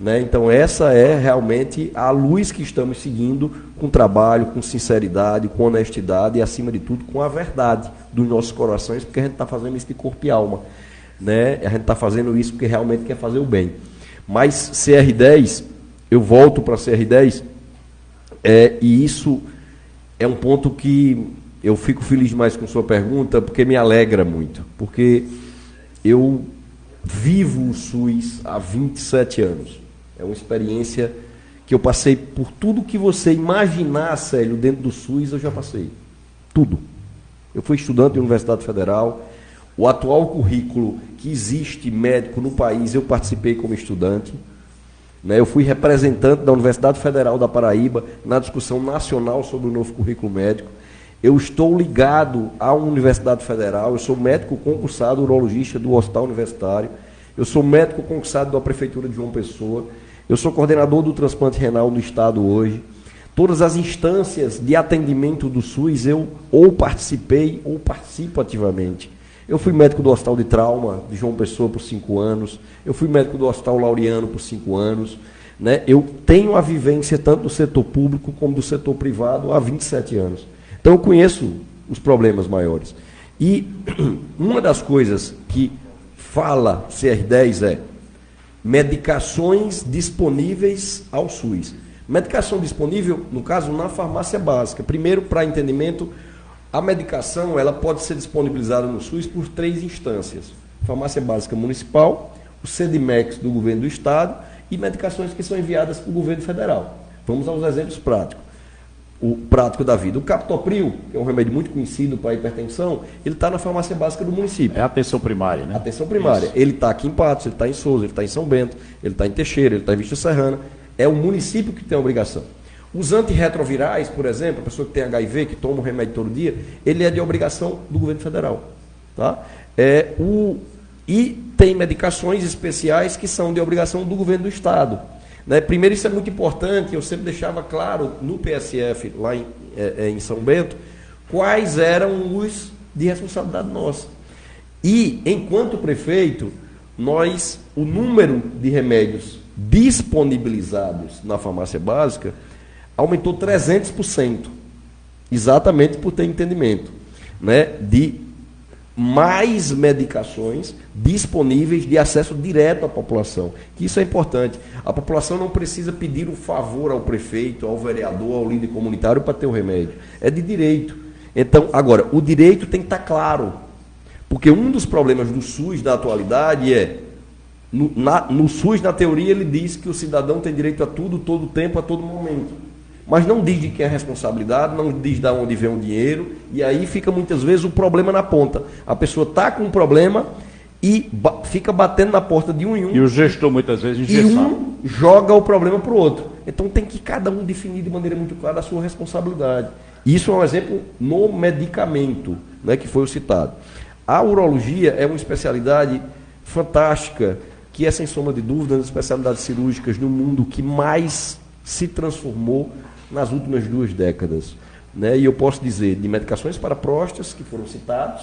Speaker 2: Né? Então essa é realmente a luz que estamos seguindo, com trabalho, com sinceridade, com honestidade e, acima de tudo, com a verdade dos nossos corações, porque a gente está fazendo isso de corpo e alma. Né? A gente está fazendo isso porque realmente quer fazer o bem. Mas CR10, eu volto para CR10, e isso é um ponto que eu fico feliz demais com sua pergunta, porque me alegra muito, porque eu vivo o SUS há 27 anos. É uma experiência que eu passei por tudo que você imaginar, Célio, dentro do SUS, eu já passei. Tudo. Eu fui estudante da Universidade Federal. O atual currículo que existe médico no país, eu participei como estudante. Né? Eu fui representante da Universidade Federal da Paraíba na discussão nacional sobre o novo currículo médico. Eu estou ligado à Universidade Federal, eu sou médico concursado, urologista do Hospital Universitário. Eu sou médico concursado da Prefeitura de João Pessoa. Eu sou coordenador do transplante renal no estado hoje. Todas as instâncias de atendimento do SUS eu ou participei ou participo ativamente. Eu fui médico do Hospital de Trauma de João Pessoa por 5 anos. Eu fui médico do Hospital Laureano por 5 anos. Né? Eu tenho a vivência tanto do setor público como do setor privado há 27 anos. Então eu conheço os problemas maiores. E uma das coisas que fala CR10 é medicações disponíveis ao SUS. Medicação disponível, no caso, na farmácia básica. Primeiro, para entendimento, a medicação ela pode ser disponibilizada no SUS por 3 instâncias. Farmácia básica municipal, o CEDMEX do governo do estado e medicações que são enviadas para o governo federal. Vamos aos exemplos práticos. O prático da vida. O Captopril, que é um remédio muito conhecido para a hipertensão, ele está na farmácia básica do município.
Speaker 1: É a atenção primária, né?
Speaker 2: Atenção primária. Isso. Ele está aqui em Patos, ele está em Souza, ele está em São Bento, ele está em Teixeira, ele está em Vista Serrana. É o município que tem a obrigação. Os antirretrovirais, por exemplo, a pessoa que tem HIV, que toma um remédio todo dia, ele é de obrigação do governo federal. Tá? E tem medicações especiais que são de obrigação do governo do estado. Né? Primeiro, isso é muito importante, eu sempre deixava claro no PSF, lá em São Bento, quais eram os de responsabilidade nossa. E, enquanto prefeito, o número de remédios disponibilizados na farmácia básica aumentou 300%, exatamente por ter entendimento, né, de mais medicações disponíveis de acesso direto à população. Que isso é importante. A população não precisa pedir um favor ao prefeito, ao vereador, ao líder comunitário para ter o remédio. É de direito. Então, agora, o direito tem que estar claro. Porque um dos problemas do SUS da atualidade é, no SUS, na teoria, ele diz que o cidadão tem direito a tudo, todo tempo, a todo momento. Mas não diz de quem é a responsabilidade, não diz de onde vem o dinheiro, e aí fica muitas vezes o problema na ponta. A pessoa está com um problema e fica batendo na porta de um em um. E
Speaker 1: o gestor muitas vezes engessado.
Speaker 2: E um joga o problema para o outro. Então tem que cada um definir de maneira muito clara a sua responsabilidade. Isso é um exemplo no medicamento, né, que foi o citado. A urologia é uma especialidade fantástica, que é, sem sombra de dúvida, uma das especialidades cirúrgicas no mundo que mais se transformou nas últimas 2 décadas. Né? E eu posso dizer, de medicações para próstatas, que foram citados,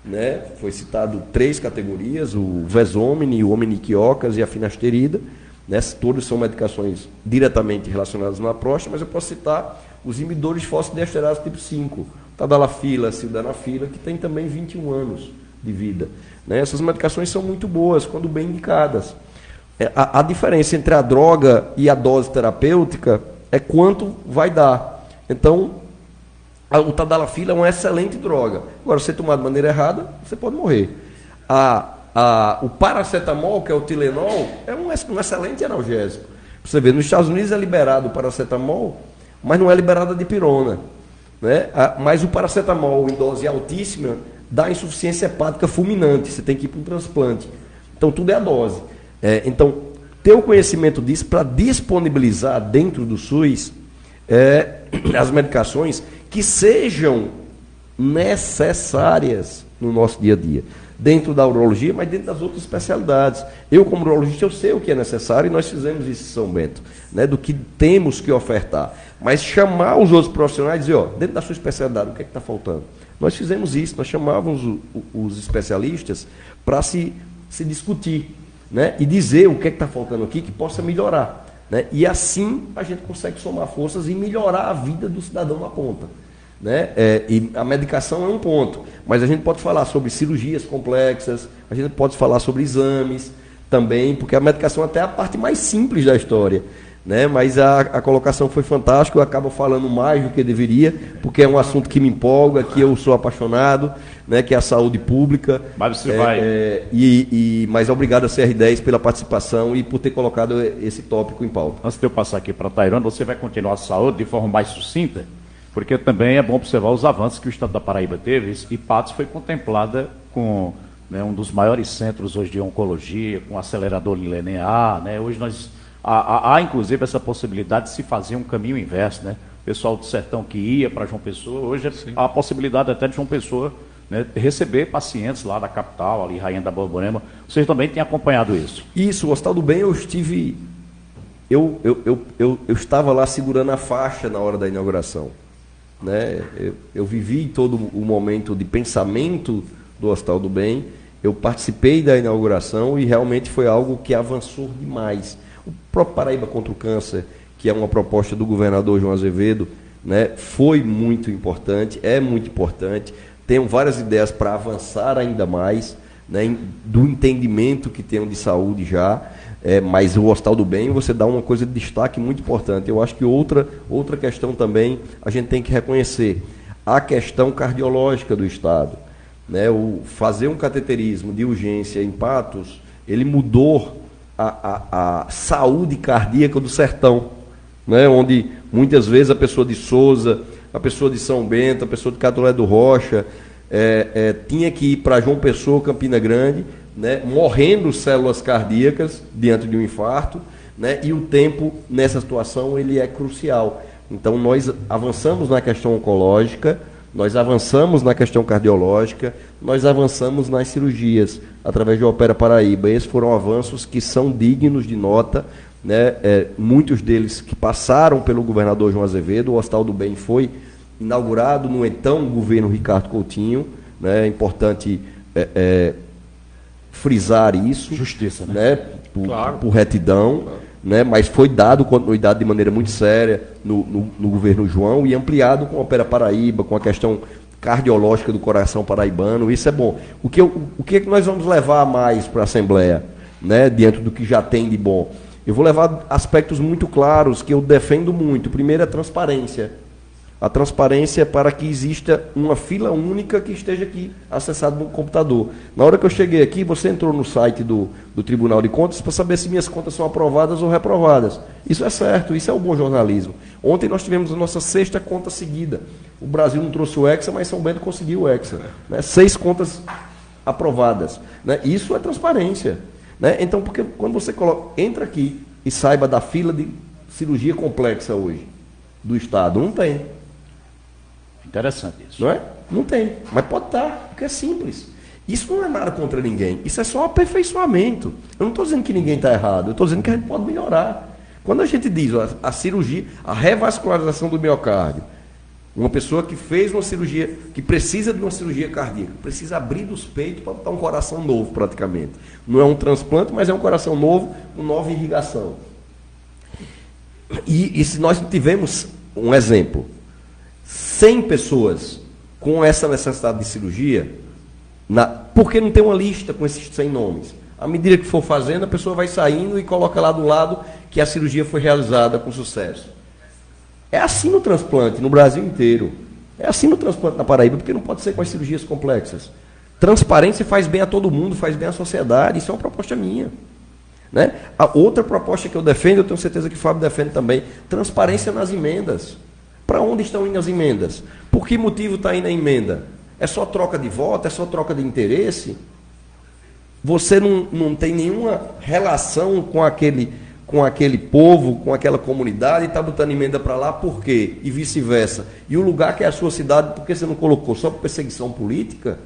Speaker 2: né? Foi citado 3 categorias, o Vesomini, o Ominiquiocas e a finasterida. Né? Todos são medicações diretamente relacionadas na próstata, mas eu posso citar os inibidores de fosfodiesterase tipo 5, Tadalafila, Sildenafila, que tem também 21 anos de vida. Né? Essas medicações são muito boas, quando bem indicadas. A diferença entre a droga e a dose terapêutica é quanto vai dar. Então, o Tadalafila é uma excelente droga. Agora, se você tomar de maneira errada, você pode morrer. O paracetamol, que é o Tilenol, é um excelente analgésico. Você vê, nos Estados Unidos é liberado o paracetamol, mas não é liberado a dipirona. Né? Mas o paracetamol em dose altíssima dá insuficiência hepática fulminante. Você tem que ir para um transplante. Então, tudo é a dose. Então, ter o conhecimento disso para disponibilizar dentro do SUS as medicações que sejam necessárias no nosso dia a dia. dentro da urologia, mas dentro das outras especialidades. Eu, como urologista, eu sei o que é necessário e nós fizemos isso em São Bento, né, do que temos que ofertar. Mas chamar os outros profissionais e dizer, ó, dentro da sua especialidade, o que é que está faltando? Nós fizemos isso, nós chamávamos os especialistas para se discutir, né, e dizer o que é que está faltando aqui que possa melhorar. Né? E assim a gente consegue somar forças e melhorar a vida do cidadão na ponta. Né? E a medicação é um ponto, mas a gente pode falar sobre cirurgias complexas, a gente pode falar sobre exames também, porque a medicação até é a parte mais simples da história. Né? Mas a colocação foi fantástica, eu acabo falando mais do que deveria, porque é um assunto que me empolga, que eu sou apaixonado, né? Que é a saúde pública.
Speaker 1: Mas você vai...
Speaker 2: Mas obrigado a CR10 pela participação e por ter colocado esse tópico em pauta.
Speaker 1: Antes de eu passar aqui para Tairona, você vai continuar a saúde de forma mais sucinta, porque também é bom observar os avanços que o Estado da Paraíba teve, e Patos foi contemplada com, né, um dos maiores centros hoje de oncologia, com acelerador linear, né? Hoje há inclusive essa possibilidade de se fazer um caminho inverso, né? O pessoal do sertão que ia para João Pessoa, hoje há a possibilidade até de João Pessoa, né, receber pacientes lá da capital, ali Rainha da Borborema. Vocês também têm acompanhado isso?
Speaker 2: Isso, o Hospital do Bem, eu estive... Eu estava lá segurando a faixa na hora da inauguração. Né? Eu vivi todo o momento de pensamento do Hospital do Bem, eu participei da inauguração e realmente foi algo que avançou demais. O próprio Paraíba contra o Câncer, que é uma proposta do governador João Azevedo, né, foi muito importante, é muito importante. Tenho várias ideias para avançar ainda mais, né, do entendimento que tenho de saúde já, mas o Hospital do Bem, você dá uma coisa de destaque muito importante. Eu acho que outra questão também a gente tem que reconhecer, a questão cardiológica do Estado. Né, fazer um cateterismo de urgência em Patos, ele mudou a saúde cardíaca do sertão, né, onde muitas vezes a pessoa de Souza, a pessoa de São Bento, a pessoa de Catolé do Rocha, tinha que ir para João Pessoa, Campina Grande, né, morrendo células cardíacas diante de um infarto, né, e o tempo nessa situação ele é crucial. Então nós avançamos na questão oncológica, nós avançamos na questão cardiológica, nós avançamos nas cirurgias, através do Opera Paraíba. Esses foram avanços que são dignos de nota, né? Muitos deles que passaram pelo governador João Azevedo. O Hospital do Bem foi inaugurado no então governo Ricardo Coutinho. Né? É importante frisar isso.
Speaker 1: Justiça, né?
Speaker 2: Por retidão. Claro. Né, mas foi dado continuidade de maneira muito séria no governo João e ampliado com a Opera Paraíba, com a questão cardiológica do coração paraibano. Isso é bom. O que é que nós vamos levar mais para a Assembleia, né, diante do que já tem de bom? Eu vou levar aspectos muito claros que eu defendo muito. Primeiro, a transparência. A transparência para que exista uma fila única que esteja aqui acessado no computador. Na hora que eu cheguei aqui, você entrou no site do Tribunal de Contas para saber se minhas contas são aprovadas ou reprovadas. Isso é certo, isso é o bom jornalismo. Ontem nós tivemos a nossa 6ª conta seguida. O Brasil não trouxe o Hexa, mas São Bento conseguiu o Hexa. Né? 6 contas aprovadas. Né? Isso é transparência. Né? Então, porque quando você entra aqui e saiba da fila de cirurgia complexa hoje do Estado, não tem.
Speaker 1: Interessante isso.
Speaker 2: Não é? Não tem, mas pode estar, porque é simples. Isso não é nada contra ninguém, isso é só aperfeiçoamento. Eu não estou dizendo que ninguém está errado, eu estou dizendo que a gente pode melhorar. Quando a gente diz a cirurgia, a revascularização do miocárdio, uma pessoa que fez uma cirurgia, que precisa de uma cirurgia cardíaca, precisa abrir dos peitos para botar um coração novo praticamente. Não é um transplante, mas é um coração novo, com nova irrigação. E se nós tivemos um exemplo, 100 pessoas com essa necessidade de cirurgia, por que não tem uma lista com esses 100 nomes? À medida que for fazendo, a pessoa vai saindo e coloca lá do lado que a cirurgia foi realizada com sucesso. É assim no transplante, no Brasil inteiro. É assim no transplante na Paraíba, porque não pode ser com as cirurgias complexas. Transparência faz bem a todo mundo, faz bem à sociedade, isso é uma proposta minha. Né? A outra proposta que eu defendo, eu tenho certeza que o Fábio defende também, transparência nas emendas. Para onde estão indo as emendas? Por que motivo está indo a emenda? É só troca de voto? É só troca de interesse? Você não tem nenhuma relação com aquele povo, com aquela comunidade, e está botando emenda para lá, por quê? E vice-versa. E o lugar que é a sua cidade, por que você não colocou? Só por perseguição política?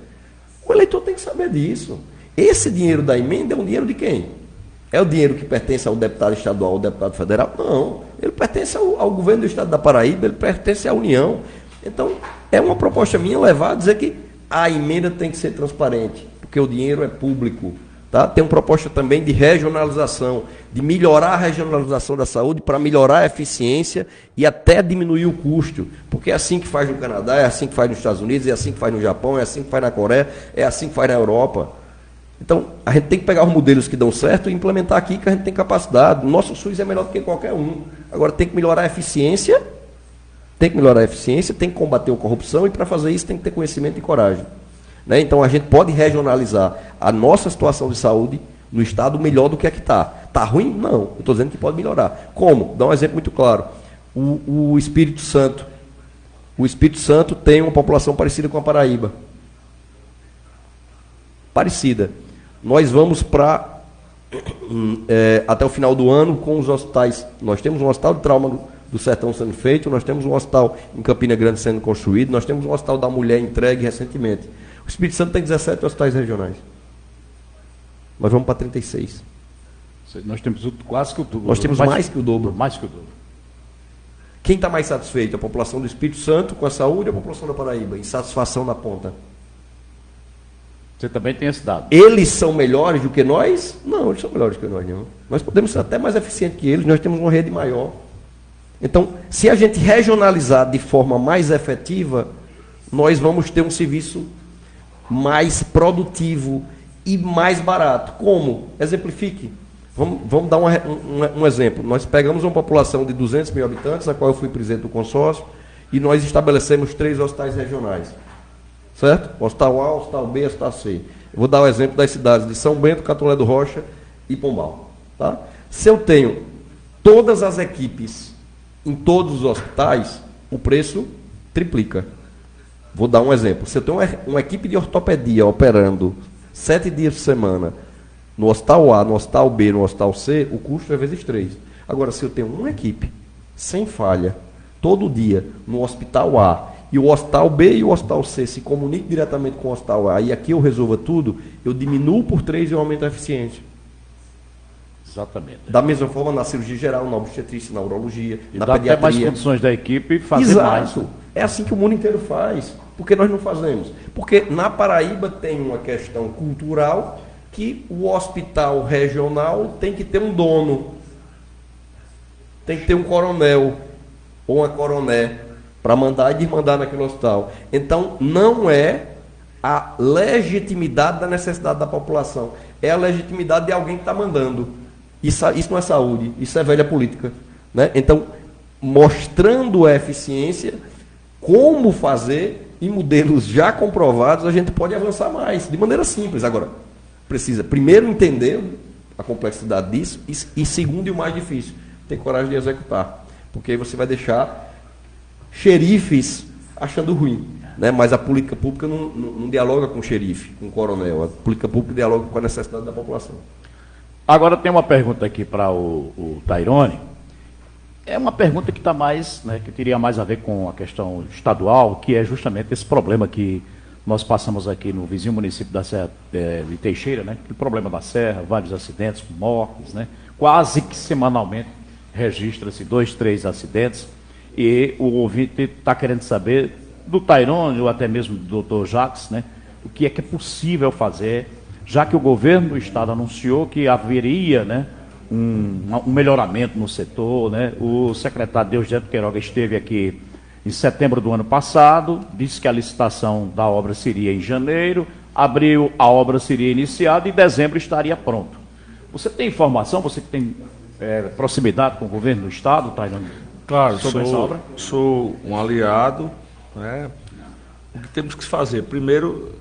Speaker 2: O eleitor tem que saber disso. Esse dinheiro da emenda é um dinheiro de quem? É o dinheiro que pertence ao deputado estadual ou ao deputado federal? Não. Ele pertence ao governo do estado da Paraíba, ele pertence à União. Então, é uma proposta minha levar a dizer que a emenda tem que ser transparente, porque o dinheiro é público. Tá? Tem uma proposta também de regionalização, de melhorar a regionalização da saúde para melhorar a eficiência e até diminuir o custo. Porque é assim que faz no Canadá, é assim que faz nos Estados Unidos, é assim que faz no Japão, é assim que faz na Coreia, é assim que faz na Europa. Então, a gente tem que pegar os modelos que dão certo e implementar aqui, que a gente tem capacidade. O nosso SUS é melhor do que qualquer um. Agora, tem que melhorar a eficiência, tem que combater a corrupção, e para fazer isso tem que ter conhecimento e coragem. Né? Então, a gente pode regionalizar a nossa situação de saúde no Estado melhor do que a que está. Está ruim? Não. Eu estou dizendo que pode melhorar. Como? Dá um exemplo muito claro. O Espírito Santo. O Espírito Santo tem uma população parecida com a Paraíba. Parecida. Nós vamos para, até o final do ano, com os hospitais. Nós temos um hospital de trauma do Sertão sendo feito, nós temos um hospital em Campina Grande sendo construído, nós temos um hospital da mulher entregue recentemente. O Espírito Santo tem 17 hospitais regionais. Nós vamos para 36.
Speaker 1: Nós temos quase que o dobro.
Speaker 2: Nós temos mais que o dobro.
Speaker 1: Mais que o dobro.
Speaker 2: Quem está mais satisfeito? A população do Espírito Santo com a saúde ou a população da Paraíba? Insatisfação na ponta.
Speaker 1: Você também tem esse dado.
Speaker 2: Eles são melhores do que nós? Não, eles são melhores do que nós, não. Nós podemos ser até mais eficientes que eles, nós temos uma rede maior. Então, se a gente regionalizar de forma mais efetiva, nós vamos ter um serviço mais produtivo e mais barato. Como? Exemplifique. Vamos dar um exemplo. Nós pegamos uma população de 200 mil habitantes, a qual eu fui presidente do consórcio, e nós estabelecemos 3 hospitais regionais. Certo? Hospital A, Hospital B, Hospital C. Eu vou dar o exemplo das cidades de São Bento, Catolé do Rocha e Pombal. Tá? Se eu tenho todas as equipes em todos os hospitais, o preço triplica. Vou dar um exemplo. Se eu tenho uma equipe de ortopedia operando 7 dias por semana no Hospital A, no Hospital B, no Hospital C, o custo é vezes 3. Agora, se eu tenho uma equipe sem falha, todo dia, no Hospital A, e o Hospital B e o Hospital C se comunicam diretamente com o Hospital A, e aqui eu resolva tudo, eu diminuo por 3 e eu aumento a eficiência.
Speaker 1: Exatamente.
Speaker 2: Da mesma forma, na cirurgia geral, na obstetrícia, na urologia,
Speaker 1: e
Speaker 2: na
Speaker 1: dá
Speaker 2: pediatria.
Speaker 1: Até mais condições da equipe fazer
Speaker 2: Exato.
Speaker 1: mais.
Speaker 2: É assim que o mundo inteiro faz. Por que nós não fazemos? Porque na Paraíba tem uma questão cultural que o hospital regional tem que ter um dono. Tem que ter um coronel ou uma coroné para mandar e desmandar naquele hospital. Então, não é a legitimidade da necessidade da população, é a legitimidade de alguém que está mandando. Isso não é saúde, isso é velha política. Né? Então, mostrando a eficiência, como fazer, em modelos já comprovados, a gente pode avançar mais, de maneira simples. Agora, precisa, primeiro, entender a complexidade disso, e segundo, e o mais difícil, ter coragem de executar. Porque aí você vai deixar xerifes achando ruim, né? Mas a política pública não dialoga com o xerife, com o coronel. A política pública dialoga com a necessidade da população.
Speaker 1: Agora tem uma pergunta aqui para o Tairone. É uma pergunta que está mais, né, que teria mais a ver com a questão estadual, que é justamente esse problema que nós passamos aqui no vizinho município da Serra de Teixeira, né? O problema da serra, vários acidentes, mortes, né? Quase que semanalmente registra-se 2, 3 acidentes. E o ouvinte está querendo saber do Tairone, ou até mesmo do doutor Jacques, né, o que é possível fazer, já que o governo do Estado anunciou que haveria, né, um melhoramento no setor. Né? O secretário Deusdedito Queiroga esteve aqui em setembro do ano passado, disse que a licitação da obra seria em janeiro, abril a obra seria iniciada e em dezembro estaria pronto. Você tem informação, você que tem proximidade com o governo do Estado, Tairone?
Speaker 4: Claro, sou um aliado. Né? O que temos que fazer? Primeiro,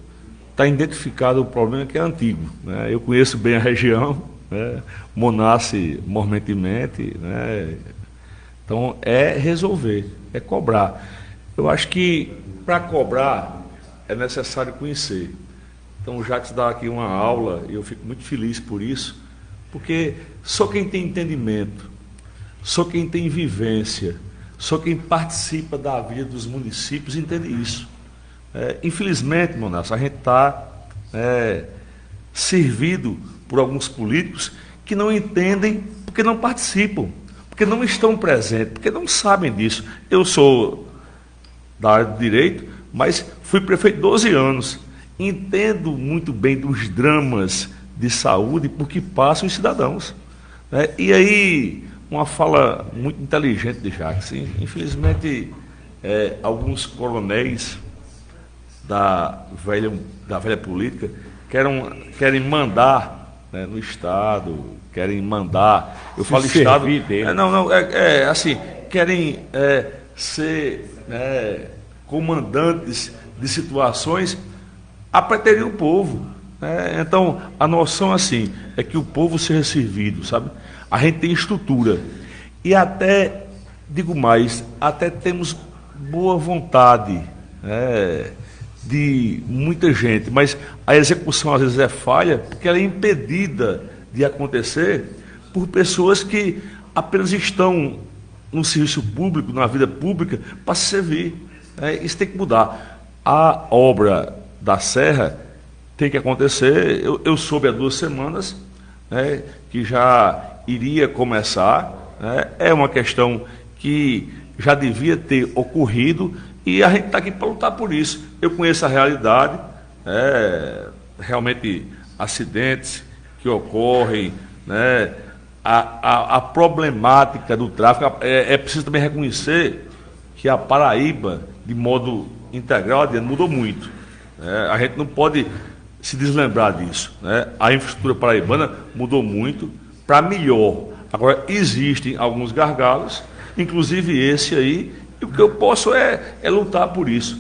Speaker 4: está identificado o problema que é antigo. Né? Eu conheço bem a região, né? Monassi mormentemente. Né? Então, é resolver, é cobrar. Eu acho que, para cobrar, é necessário conhecer. Então, o Jacques dá aqui uma aula, e eu fico muito feliz por isso, porque só quem tem entendimento, só quem tem vivência, só quem participa da vida dos municípios entende isso. Infelizmente, Monassi, a gente está servido por alguns políticos que não entendem porque não participam, porque não estão presentes, porque não sabem disso. Eu sou da área de direito, mas fui prefeito 12 anos. Entendo muito bem dos dramas de saúde porque passam os cidadãos. E aí, uma fala muito inteligente de Jacques. Infelizmente, alguns coronéis da velha política querem mandar, né, no Estado, querem mandar. Eu falo Estado. Assim, querem ser comandantes de situações a preterir o povo. Então, a noção assim é que o povo seja servido, sabe? A gente tem estrutura e até, digo mais, até temos boa vontade de muita gente, mas a execução às vezes é falha porque ela é impedida de acontecer por pessoas que apenas estão no serviço público, na vida pública, para se servir. Isso tem que mudar. A obra da Serra tem que acontecer. Eu soube há 2 semanas que já iria começar. É uma questão que já devia ter ocorrido e a gente está aqui para lutar por isso. Eu conheço a realidade, realmente acidentes que ocorrem, a problemática do tráfego. É preciso também reconhecer que a Paraíba, de modo integral, mudou muito. A gente não pode se deslembrar disso. A infraestrutura paraibana mudou muito para melhor. Agora, existem alguns gargalos, inclusive esse aí, e o que eu posso é lutar por isso.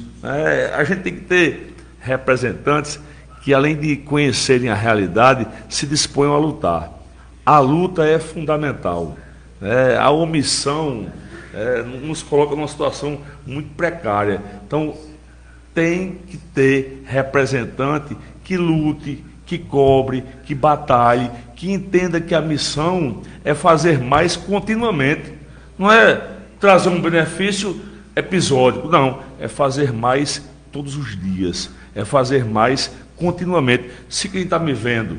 Speaker 4: A gente tem que ter representantes que, além de conhecerem a realidade, se disponham a lutar. A luta é fundamental. A omissão nos coloca numa situação muito precária. Então, tem que ter representante que lute, que cobre, que batalhe, que entenda que a missão é fazer mais continuamente. Não é trazer um benefício episódico, não. É fazer mais todos os dias. É fazer mais continuamente. Se quem está me vendo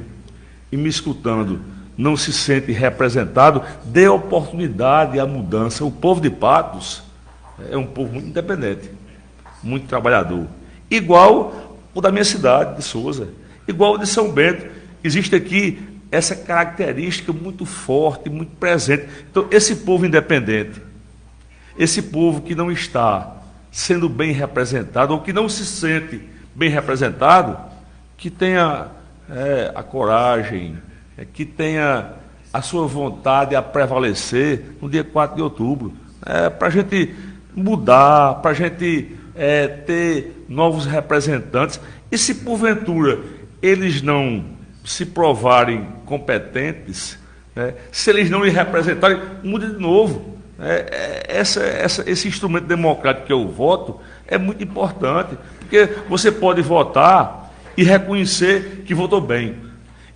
Speaker 4: e me escutando não se sente representado, dê oportunidade à mudança. O povo de Patos é um povo muito independente, muito trabalhador. Igual o da minha cidade, de Sousa, igual o de São Bento. Existe aqui essa característica muito forte, muito presente. Então, esse povo independente, esse povo que não está sendo bem representado, ou que não se sente bem representado, que tenha a coragem, que tenha a sua vontade a prevalecer no dia 4 de outubro, para a gente mudar, para a gente ter novos representantes. E se porventura eles não se provarem competentes, se eles não lhe representarem, mude de novo. Esse instrumento democrático que é o voto é muito importante, porque você pode votar e reconhecer que votou bem,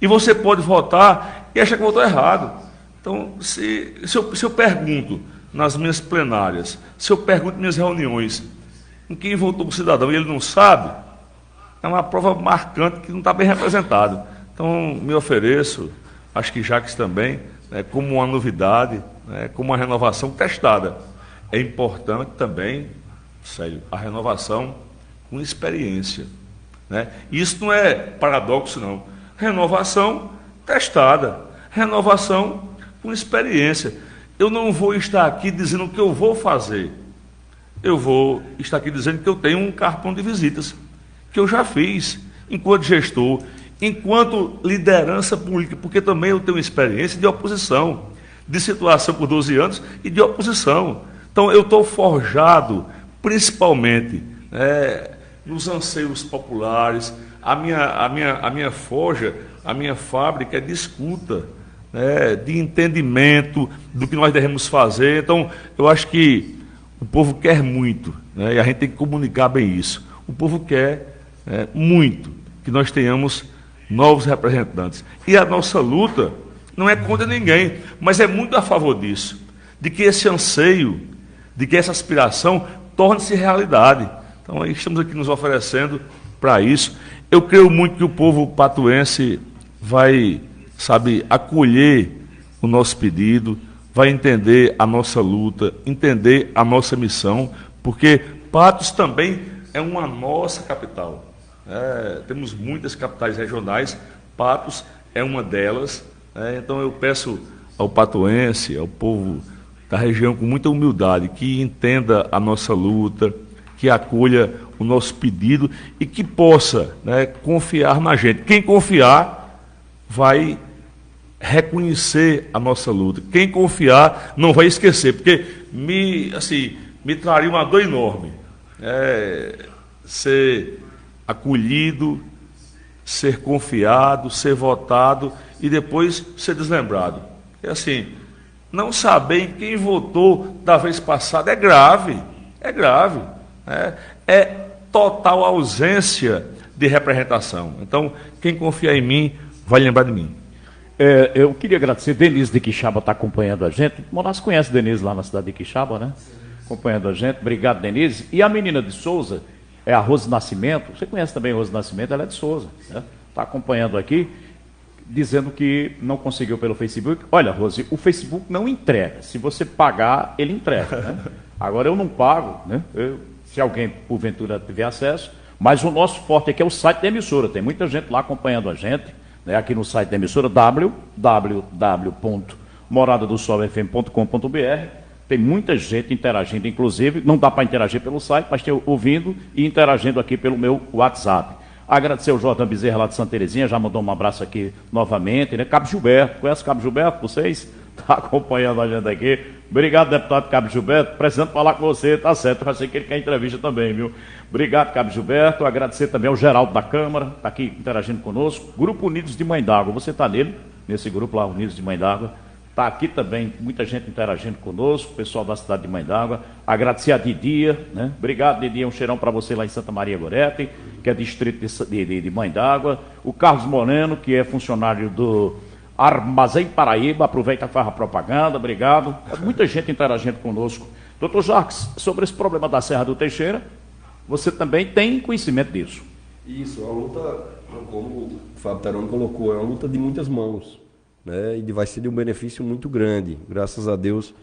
Speaker 4: e você pode votar e achar que votou errado. Então, se eu pergunto nas minhas plenárias, se eu pergunto nas minhas reuniões em quem votou o cidadão e ele não sabe, é uma prova marcante que não está bem representado. Então, me ofereço, acho que Jacques também, como uma novidade, como uma renovação testada. É importante também, Célio, a renovação com experiência. Isso não é paradoxo, não. Renovação testada, renovação com experiência. Eu não vou estar aqui dizendo o que eu vou fazer. Eu vou estar aqui dizendo que eu tenho um cartão de visitas, que eu já fiz enquanto gestor, enquanto liderança política, porque também eu tenho experiência de oposição, de situação por 12 anos e de oposição. Então, eu estou forjado, principalmente, nos anseios populares. A minha forja, a minha fábrica é de escuta, de entendimento do que nós devemos fazer. Então, eu acho que o povo quer muito, e a gente tem que comunicar bem isso. O povo quer muito que nós tenhamos novos representantes. E a nossa luta não é contra ninguém, mas é muito a favor disso, de que esse anseio, de que essa aspiração torne-se realidade. Então, estamos aqui nos oferecendo para isso. Eu creio muito que o povo patuense vai, sabe, acolher o nosso pedido, vai entender a nossa luta, entender a nossa missão, porque Patos também é uma nossa capital. Temos muitas capitais regionais, Patos é uma delas. Então eu peço ao patuense, ao povo da região, com muita humildade, que entenda a nossa luta, que acolha o nosso pedido e que possa, né, confiar na gente. Quem confiar vai reconhecer a nossa luta. Quem confiar não vai esquecer, porque me traria uma dor enorme ser acolhido, ser confiado, ser votado e depois ser deslembrado. É assim, não saber em quem votou da vez passada é grave, é total ausência de representação. Então, quem confia em mim vai lembrar de mim.
Speaker 1: Eu queria agradecer, Denise de Quixaba está acompanhando a gente. Moraes conhece Denise lá na cidade de Quixaba, né? Acompanhando a gente. Obrigado, Denise. E a menina de Souza, é a Rose Nascimento. Você conhece também a Rose Nascimento, ela é de Souza, né? Está acompanhando aqui, dizendo que não conseguiu pelo Facebook. Olha, Rose, o Facebook não entrega. Se você pagar, ele entrega, né? Agora eu não pago, né? Se alguém, porventura, tiver acesso. Mas o nosso forte aqui é o site da emissora. Tem muita gente lá acompanhando a gente, né? Aqui no site da emissora, www.moradadosolfm.com.br. Tem muita gente interagindo, inclusive. Não dá para interagir pelo site, mas tem ouvindo e interagindo aqui pelo meu WhatsApp. Agradecer ao Jordan Bezerra lá de Santa Terezinha, já mandou um abraço aqui novamente, né? Cabo Gilberto, conhece Cabo Gilberto, vocês? Está acompanhando a gente aqui. Obrigado, deputado Cabo Gilberto, precisando falar com você, tá certo, eu sei que ele quer entrevista também, viu? Obrigado, Cabo Gilberto, agradecer também ao Geraldo da Câmara, está aqui interagindo conosco. Grupo Unidos de Mãe d'Água, você está nele, nesse grupo lá, Unidos de Mãe d'Água. Está aqui também, muita gente interagindo conosco, pessoal da cidade de Mãe d'Água. Agradecer a Didia, né? Obrigado, Didia, um cheirão para você lá em Santa Maria Gorete, que é distrito de Mãe d'Água. O Carlos Moreno, que é funcionário do Armazém Paraíba, aproveita e faz a propaganda, obrigado. Muita gente interagindo conosco. Doutor Jacques, sobre esse problema da Serra do Teixeira, você também tem conhecimento disso?
Speaker 2: Isso, é uma luta, como o Fábio Tarone colocou, é uma luta de muitas mãos, né? E vai ser de um benefício muito grande. Graças a Deus,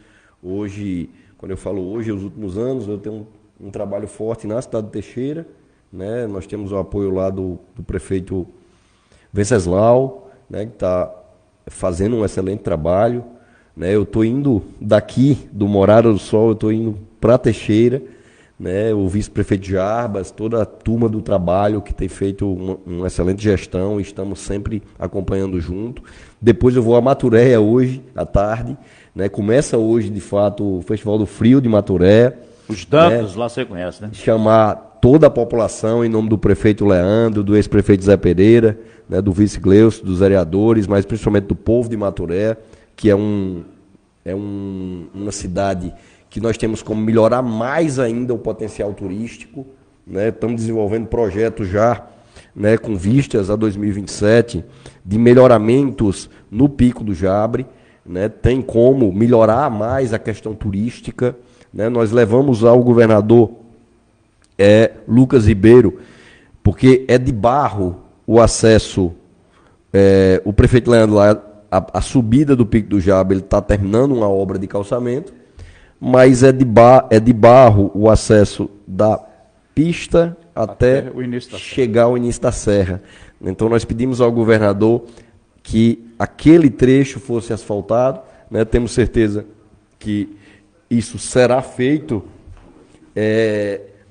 Speaker 2: hoje, quando eu falo hoje, os últimos anos, eu tenho um trabalho forte na cidade de Teixeira, né? Nós temos o apoio lá do prefeito Venceslau, né? Que está fazendo um excelente trabalho, né? Eu estou indo daqui, do Morada do Sol, eu estou indo para Teixeira, né? O vice-prefeito Jarbas, toda a turma do trabalho que tem feito uma excelente gestão, estamos sempre acompanhando junto. Depois eu vou a Maturéia hoje, à tarde, né? Começa hoje, de fato, o Festival do Frio de Maturéia.
Speaker 1: Os Dantas, né? Lá você conhece, né?
Speaker 2: Chamar toda a população, em nome do prefeito Leandro, do ex-prefeito Zé Pereira, né? Do vice Gleucio, dos vereadores, mas principalmente do povo de Maturéia, que é uma cidade que nós temos como melhorar mais ainda o potencial turístico, né? Estamos desenvolvendo projetos já, né, com vistas a 2027, de melhoramentos no Pico do Jabre, né? Tem como melhorar mais a questão turística, né? Nós levamos ao governador Lucas Ribeiro, porque é de barro o acesso, o prefeito Leandro lá, a subida do Pico do Jabre, ele está terminando uma obra de calçamento, mas é de barro o acesso da pista até chegar ao início da serra. Então nós pedimos ao governador que aquele trecho fosse asfaltado, né? Temos certeza que isso será feito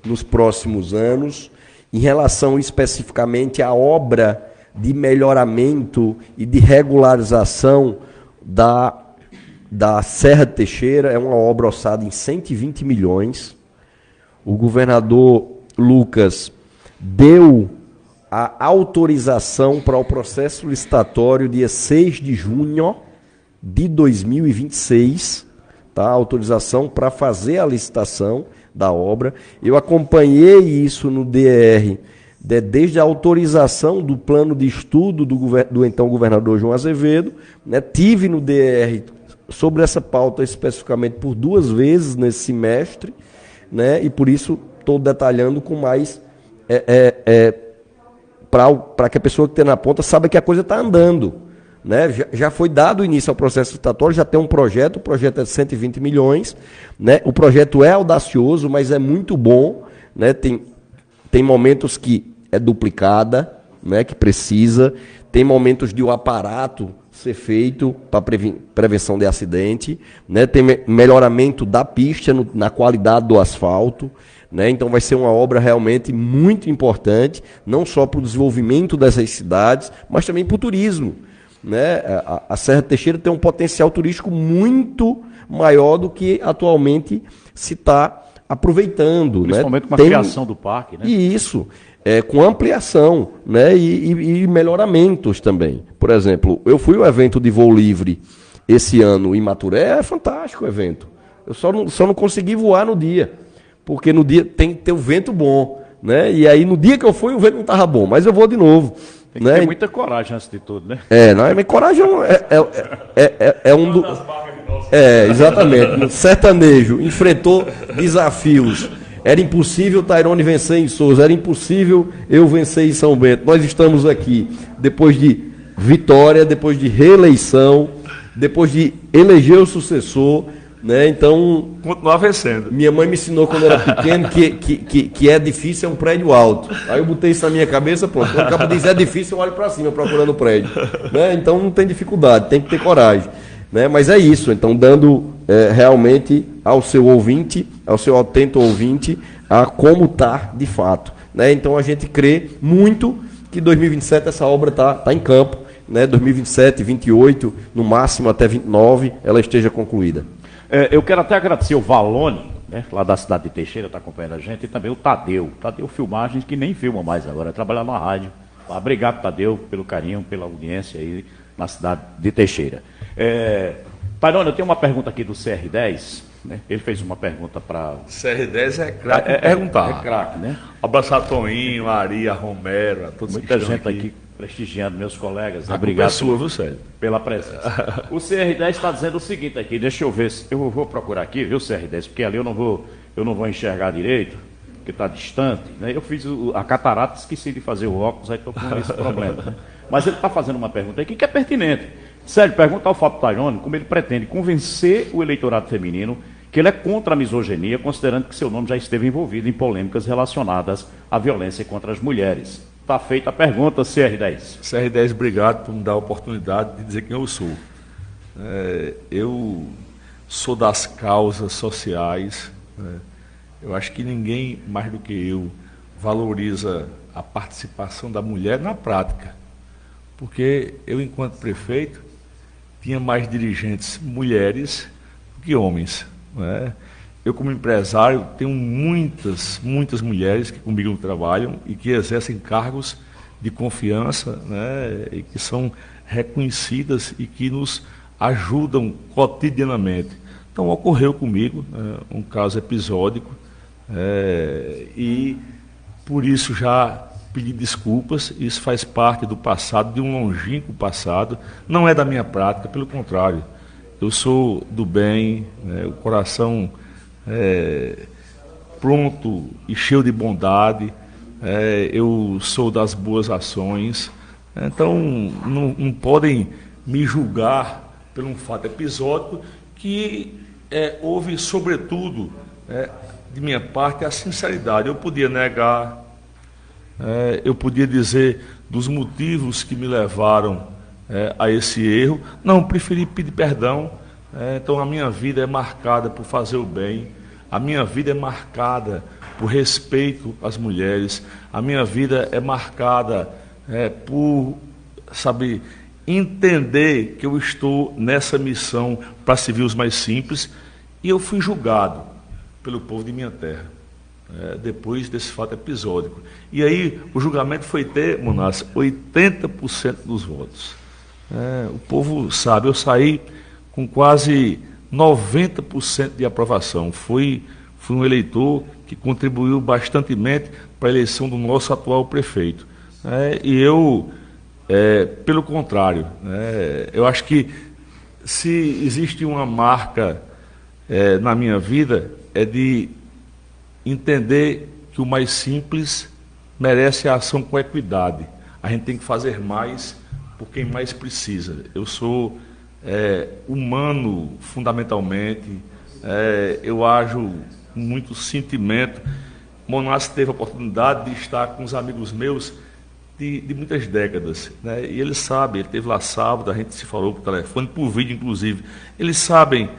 Speaker 2: nos próximos anos. Em relação especificamente à obra de melhoramento e de regularização da Serra de Teixeira, é uma obra orçada em 120 milhões. O governador Lucas deu a autorização para o processo licitatório dia 6 de junho de 2026, tá? Autorização para fazer a licitação da obra. Eu acompanhei isso no DR, desde a autorização do plano de estudo do então governador João Azevedo, né? Tive no DR sobre essa pauta especificamente por 2 vezes nesse semestre, né? E por isso estou detalhando com mais para que a pessoa que está na ponta saiba que a coisa está andando. Né? Já foi dado início ao processo licitatório, já tem um projeto, o projeto é de 120 milhões, né? O projeto é audacioso, mas é muito bom, né? Tem momentos que é duplicada, né? Que precisa, tem momentos de o aparato ser feito para prevenção de acidente, né? Tem melhoramento da pista na qualidade do asfalto, né? Então vai ser uma obra realmente muito importante, não só para o desenvolvimento dessas cidades, mas também para o turismo. Né? A Serra Teixeira tem um potencial turístico muito maior do que atualmente se está aproveitando.
Speaker 1: Principalmente
Speaker 2: né?
Speaker 1: com a criação do parque. Né?
Speaker 2: E isso, com ampliação, né? e melhoramentos também. Por exemplo, eu fui ao evento de voo livre esse ano em Maturé, é fantástico o evento. Eu só não consegui voar no dia, porque no dia tem que ter o vento bom. Né? E aí no dia que eu fui o vento não estava bom, mas eu vou de novo.
Speaker 1: Tem que ter muita coragem antes de tudo, né?
Speaker 2: Mas coragem é um do... exatamente. O sertanejo enfrentou desafios. Era impossível Tairone vencer em Souza, era impossível eu vencer em São Bento. Nós estamos aqui depois de vitória, depois de reeleição, depois de eleger o sucessor, né? Então,
Speaker 4: continuar vencendo.
Speaker 2: Minha mãe me ensinou quando eu era pequeno que é difícil é um prédio alto. Aí eu botei isso na minha cabeça, pronto. Quando o cara diz é difícil, eu olho para cima procurando o prédio. Né? Então não tem dificuldade, tem que ter coragem. Né? Mas é isso, então dando realmente ao seu ouvinte, ao seu atento ouvinte, a como está de fato. Né? Então a gente crê muito que 2027 essa obra está em campo. Né? 2027, 2028, no máximo até 2029, ela esteja concluída.
Speaker 1: Eu quero até agradecer o Valone, né, lá da cidade de Teixeira, está acompanhando a gente, e também o Tadeu. Tadeu Filmagens, que nem filma mais agora, trabalha na rádio. Obrigado, Tadeu, pelo carinho, pela audiência aí na cidade de Teixeira. Tairone, eu tenho uma pergunta aqui do CR10. Né? Ele fez uma pergunta para...
Speaker 4: CR10 é craque perguntar.
Speaker 1: É craque, né?
Speaker 4: Abraçar a Toninho, a Ari, a Romero, a todos
Speaker 1: muita
Speaker 4: que estão
Speaker 1: gente aqui prestigiando meus colegas.
Speaker 4: A
Speaker 1: Obrigado
Speaker 4: sua, viu, Sérgio?
Speaker 1: Pela presença. O CR10 está dizendo o seguinte aqui, deixa eu ver, eu vou procurar aqui, viu, CR10, porque ali eu não vou enxergar direito, porque está distante. Né? Eu fiz a catarata, esqueci de fazer o óculos, aí estou com esse problema. Né? Mas ele está fazendo uma pergunta aqui que é pertinente. Sérgio, pergunta ao Fábio Tairone como ele pretende convencer o eleitorado feminino que ele é contra a misoginia, considerando que seu nome já esteve envolvido em polêmicas relacionadas à violência contra as mulheres. Está feita a pergunta, CR10.
Speaker 4: CR10, obrigado por me dar a oportunidade de dizer quem eu sou. Eu sou das causas sociais. Eu acho que ninguém mais do que eu valoriza a participação da mulher na prática. Porque eu, enquanto prefeito, tinha mais dirigentes mulheres do que homens. Eu, como empresário, tenho muitas mulheres que comigo trabalham e que exercem cargos de confiança, né, e que são reconhecidas e que nos ajudam cotidianamente. Então, ocorreu comigo um caso episódico e, por isso, já pedi desculpas. Isso faz parte do passado, de um longínquo passado. Não é da minha prática, pelo contrário. Eu sou do bem, né, o coração pronto e cheio de bondade, eu sou das boas ações, então não podem me julgar por um fato episódico que houve, sobretudo, de minha parte, a sinceridade. Eu podia negar, eu podia dizer dos motivos que me levaram a esse erro, não, preferi pedir perdão. Então a minha vida é marcada por fazer o bem, a minha vida é marcada por respeito às mulheres, a minha vida é marcada por, entender que eu estou nessa missão para servir os mais simples, e eu fui julgado pelo povo de minha terra, depois desse fato episódico. E aí o julgamento foi ter, Monassi, 80% dos votos. O povo sabe, eu saí com quase 90% de aprovação. Fui um eleitor que contribuiu bastantemente para a eleição do nosso atual prefeito. E eu, pelo contrário, eu acho que se existe uma marca na minha vida, é de entender que o mais simples merece a ação com equidade. a gente tem que fazer mais por quem mais precisa. Eu sou humano fundamentalmente, eu ajo com muito sentimento. Monassi teve a oportunidade de estar com os amigos meus de muitas décadas, né? E eles sabem, ele esteve lá sábado, a gente se falou por telefone, por vídeo inclusive. Eles sabem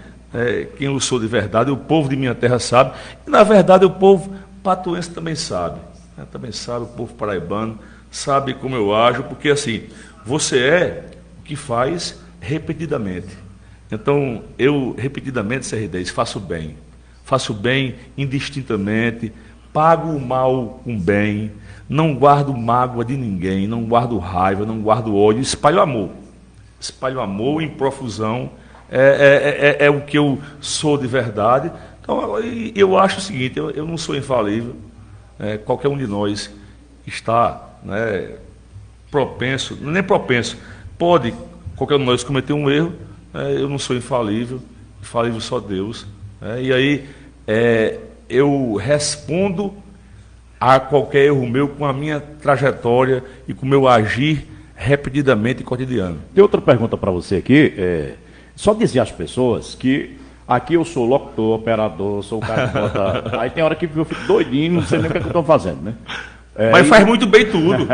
Speaker 4: quem eu sou de verdade, o povo de minha terra sabe, e na verdade o povo patuense também sabe, né? Também sabe, o povo paraibano sabe como eu ajo, porque assim, você é o que faz repetidamente. Então, eu repetidamente, CR10, faço bem indistintamente, pago o mal com bem, não guardo mágoa de ninguém, não guardo raiva, não guardo ódio, espalho amor em profusão, é o que eu sou de verdade. Então, eu acho o seguinte, eu não sou infalível, qualquer um de nós está, né, propenso, nem propenso, pode qualquer um de nós cometer um erro, eu não sou infalível só Deus, e aí eu respondo a qualquer erro meu com a minha trajetória e com o meu agir repetidamente e cotidiano.
Speaker 1: Tem outra pergunta para você aqui, só dizer às pessoas que aqui eu sou locutor, operador, sou o cara que bota... Aí tem hora que eu fico doidinho, não sei nem o que eu estou fazendo, né?
Speaker 4: Mas faz muito bem tudo.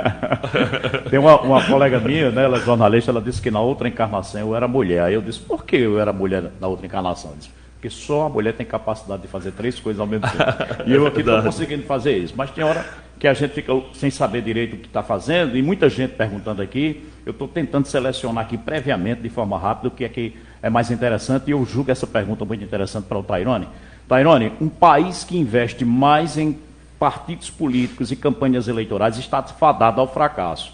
Speaker 1: Tem uma colega minha, né, ela é jornalista, ela disse que na outra encarnação eu era mulher. Aí eu disse, por que eu era mulher na outra encarnação? Ela disse, porque só a mulher tem capacidade de fazer 3 coisas ao mesmo tempo. E eu aqui estou conseguindo fazer isso. Mas tem hora que a gente fica sem saber direito o que está fazendo, e muita gente perguntando aqui. Eu estou tentando selecionar aqui previamente, de forma rápida, o que é mais interessante, e eu julgo essa pergunta muito interessante para o Tairone. Tairone, um país que investe mais em partidos políticos e campanhas eleitorais está fadado ao fracasso.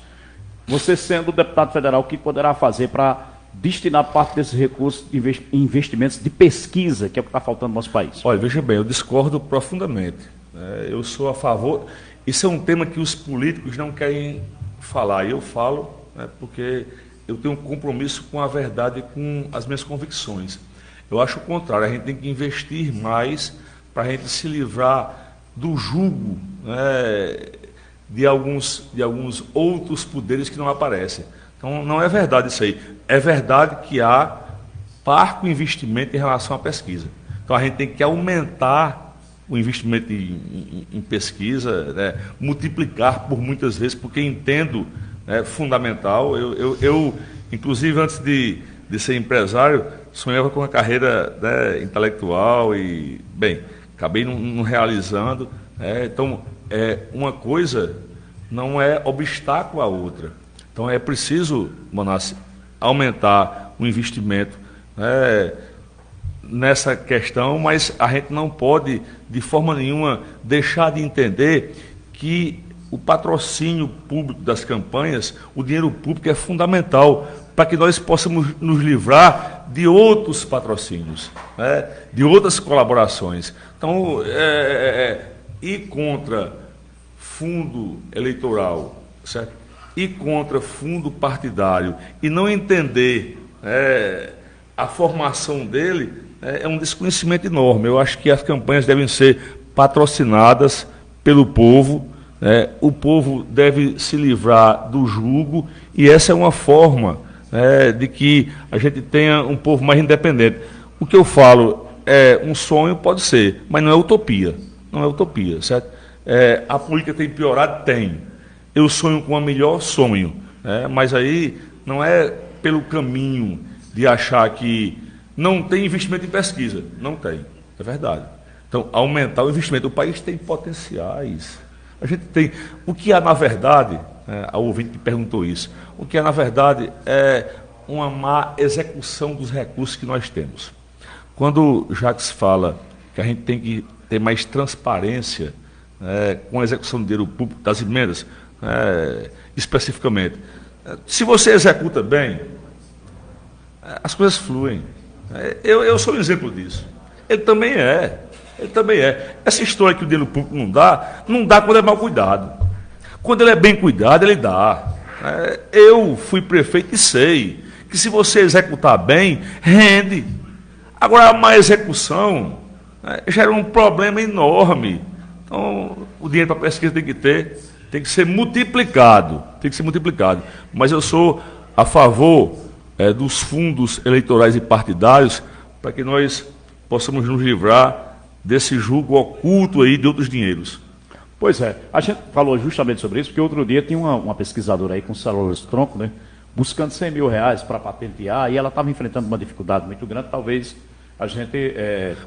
Speaker 1: Você, sendo deputado federal, o que poderá fazer para destinar parte desses recursos em investimentos de pesquisa, que é o que está faltando no nosso país?
Speaker 4: Olha, veja bem, eu discordo profundamente. Eu sou a favor... Isso é um tema que os políticos não querem falar, e eu falo, porque eu tenho um compromisso com a verdade e com as minhas convicções. Eu acho o contrário, a gente tem que investir mais para a gente se livrar do jugo, de alguns outros poderes que não aparecem. Então, não é verdade isso aí. É verdade que há parco investimento em relação à pesquisa. Então, a gente tem que aumentar o investimento em pesquisa, né? Multiplicar por muitas vezes, porque entendo, fundamental. Eu, inclusive, antes de ser empresário, sonhava com uma carreira, né, intelectual e, bem, acabei não realizando. Então, uma coisa não é obstáculo à outra. Então, é preciso, Monassi, aumentar o investimento nessa questão, mas a gente não pode, de forma nenhuma, deixar de entender que o patrocínio público das campanhas, o dinheiro público é fundamental para que nós possamos nos livrar de outros patrocínios, de outras colaborações. Então, ir contra fundo eleitoral, certo? Ir contra fundo partidário e não entender a formação dele é um desconhecimento enorme. Eu acho que as campanhas devem ser patrocinadas pelo povo, o povo deve se livrar do jugo, e essa é uma forma de que a gente tenha um povo mais independente. O que eu falo um sonho, pode ser, mas não é utopia. Não é utopia, certo? A política tem piorado? Tem. Eu sonho com a melhor? Sonho. Mas aí não é pelo caminho de achar que não tem investimento em pesquisa. Não tem. É verdade. Então, aumentar o investimento. O país tem potenciais. A gente tem. O que há, na verdade, a ouvinte que perguntou isso, o que há, na verdade, é uma má execução dos recursos que nós temos. Quando Jacques fala que a gente tem que ter mais transparência com a execução do dinheiro público, das emendas, especificamente, se você executa bem, as coisas fluem. Eu sou um exemplo disso. Ele também é. Essa história que o dinheiro público não dá quando é mal cuidado. Quando ele é bem cuidado, ele dá. Eu fui prefeito e sei que se você executar bem, rende. Agora, a má execução gera um problema enorme. Então, o dinheiro para pesquisa tem tem que ser multiplicado, Mas eu sou a favor dos fundos eleitorais e partidários para que nós possamos nos livrar desse julgo oculto aí de outros dinheiros.
Speaker 1: Pois é, a gente falou justamente sobre isso, porque outro dia tinha uma pesquisadora aí com células tronco, né, buscando 100 mil reais para patentear, e ela estava enfrentando uma dificuldade muito grande, talvez a gente...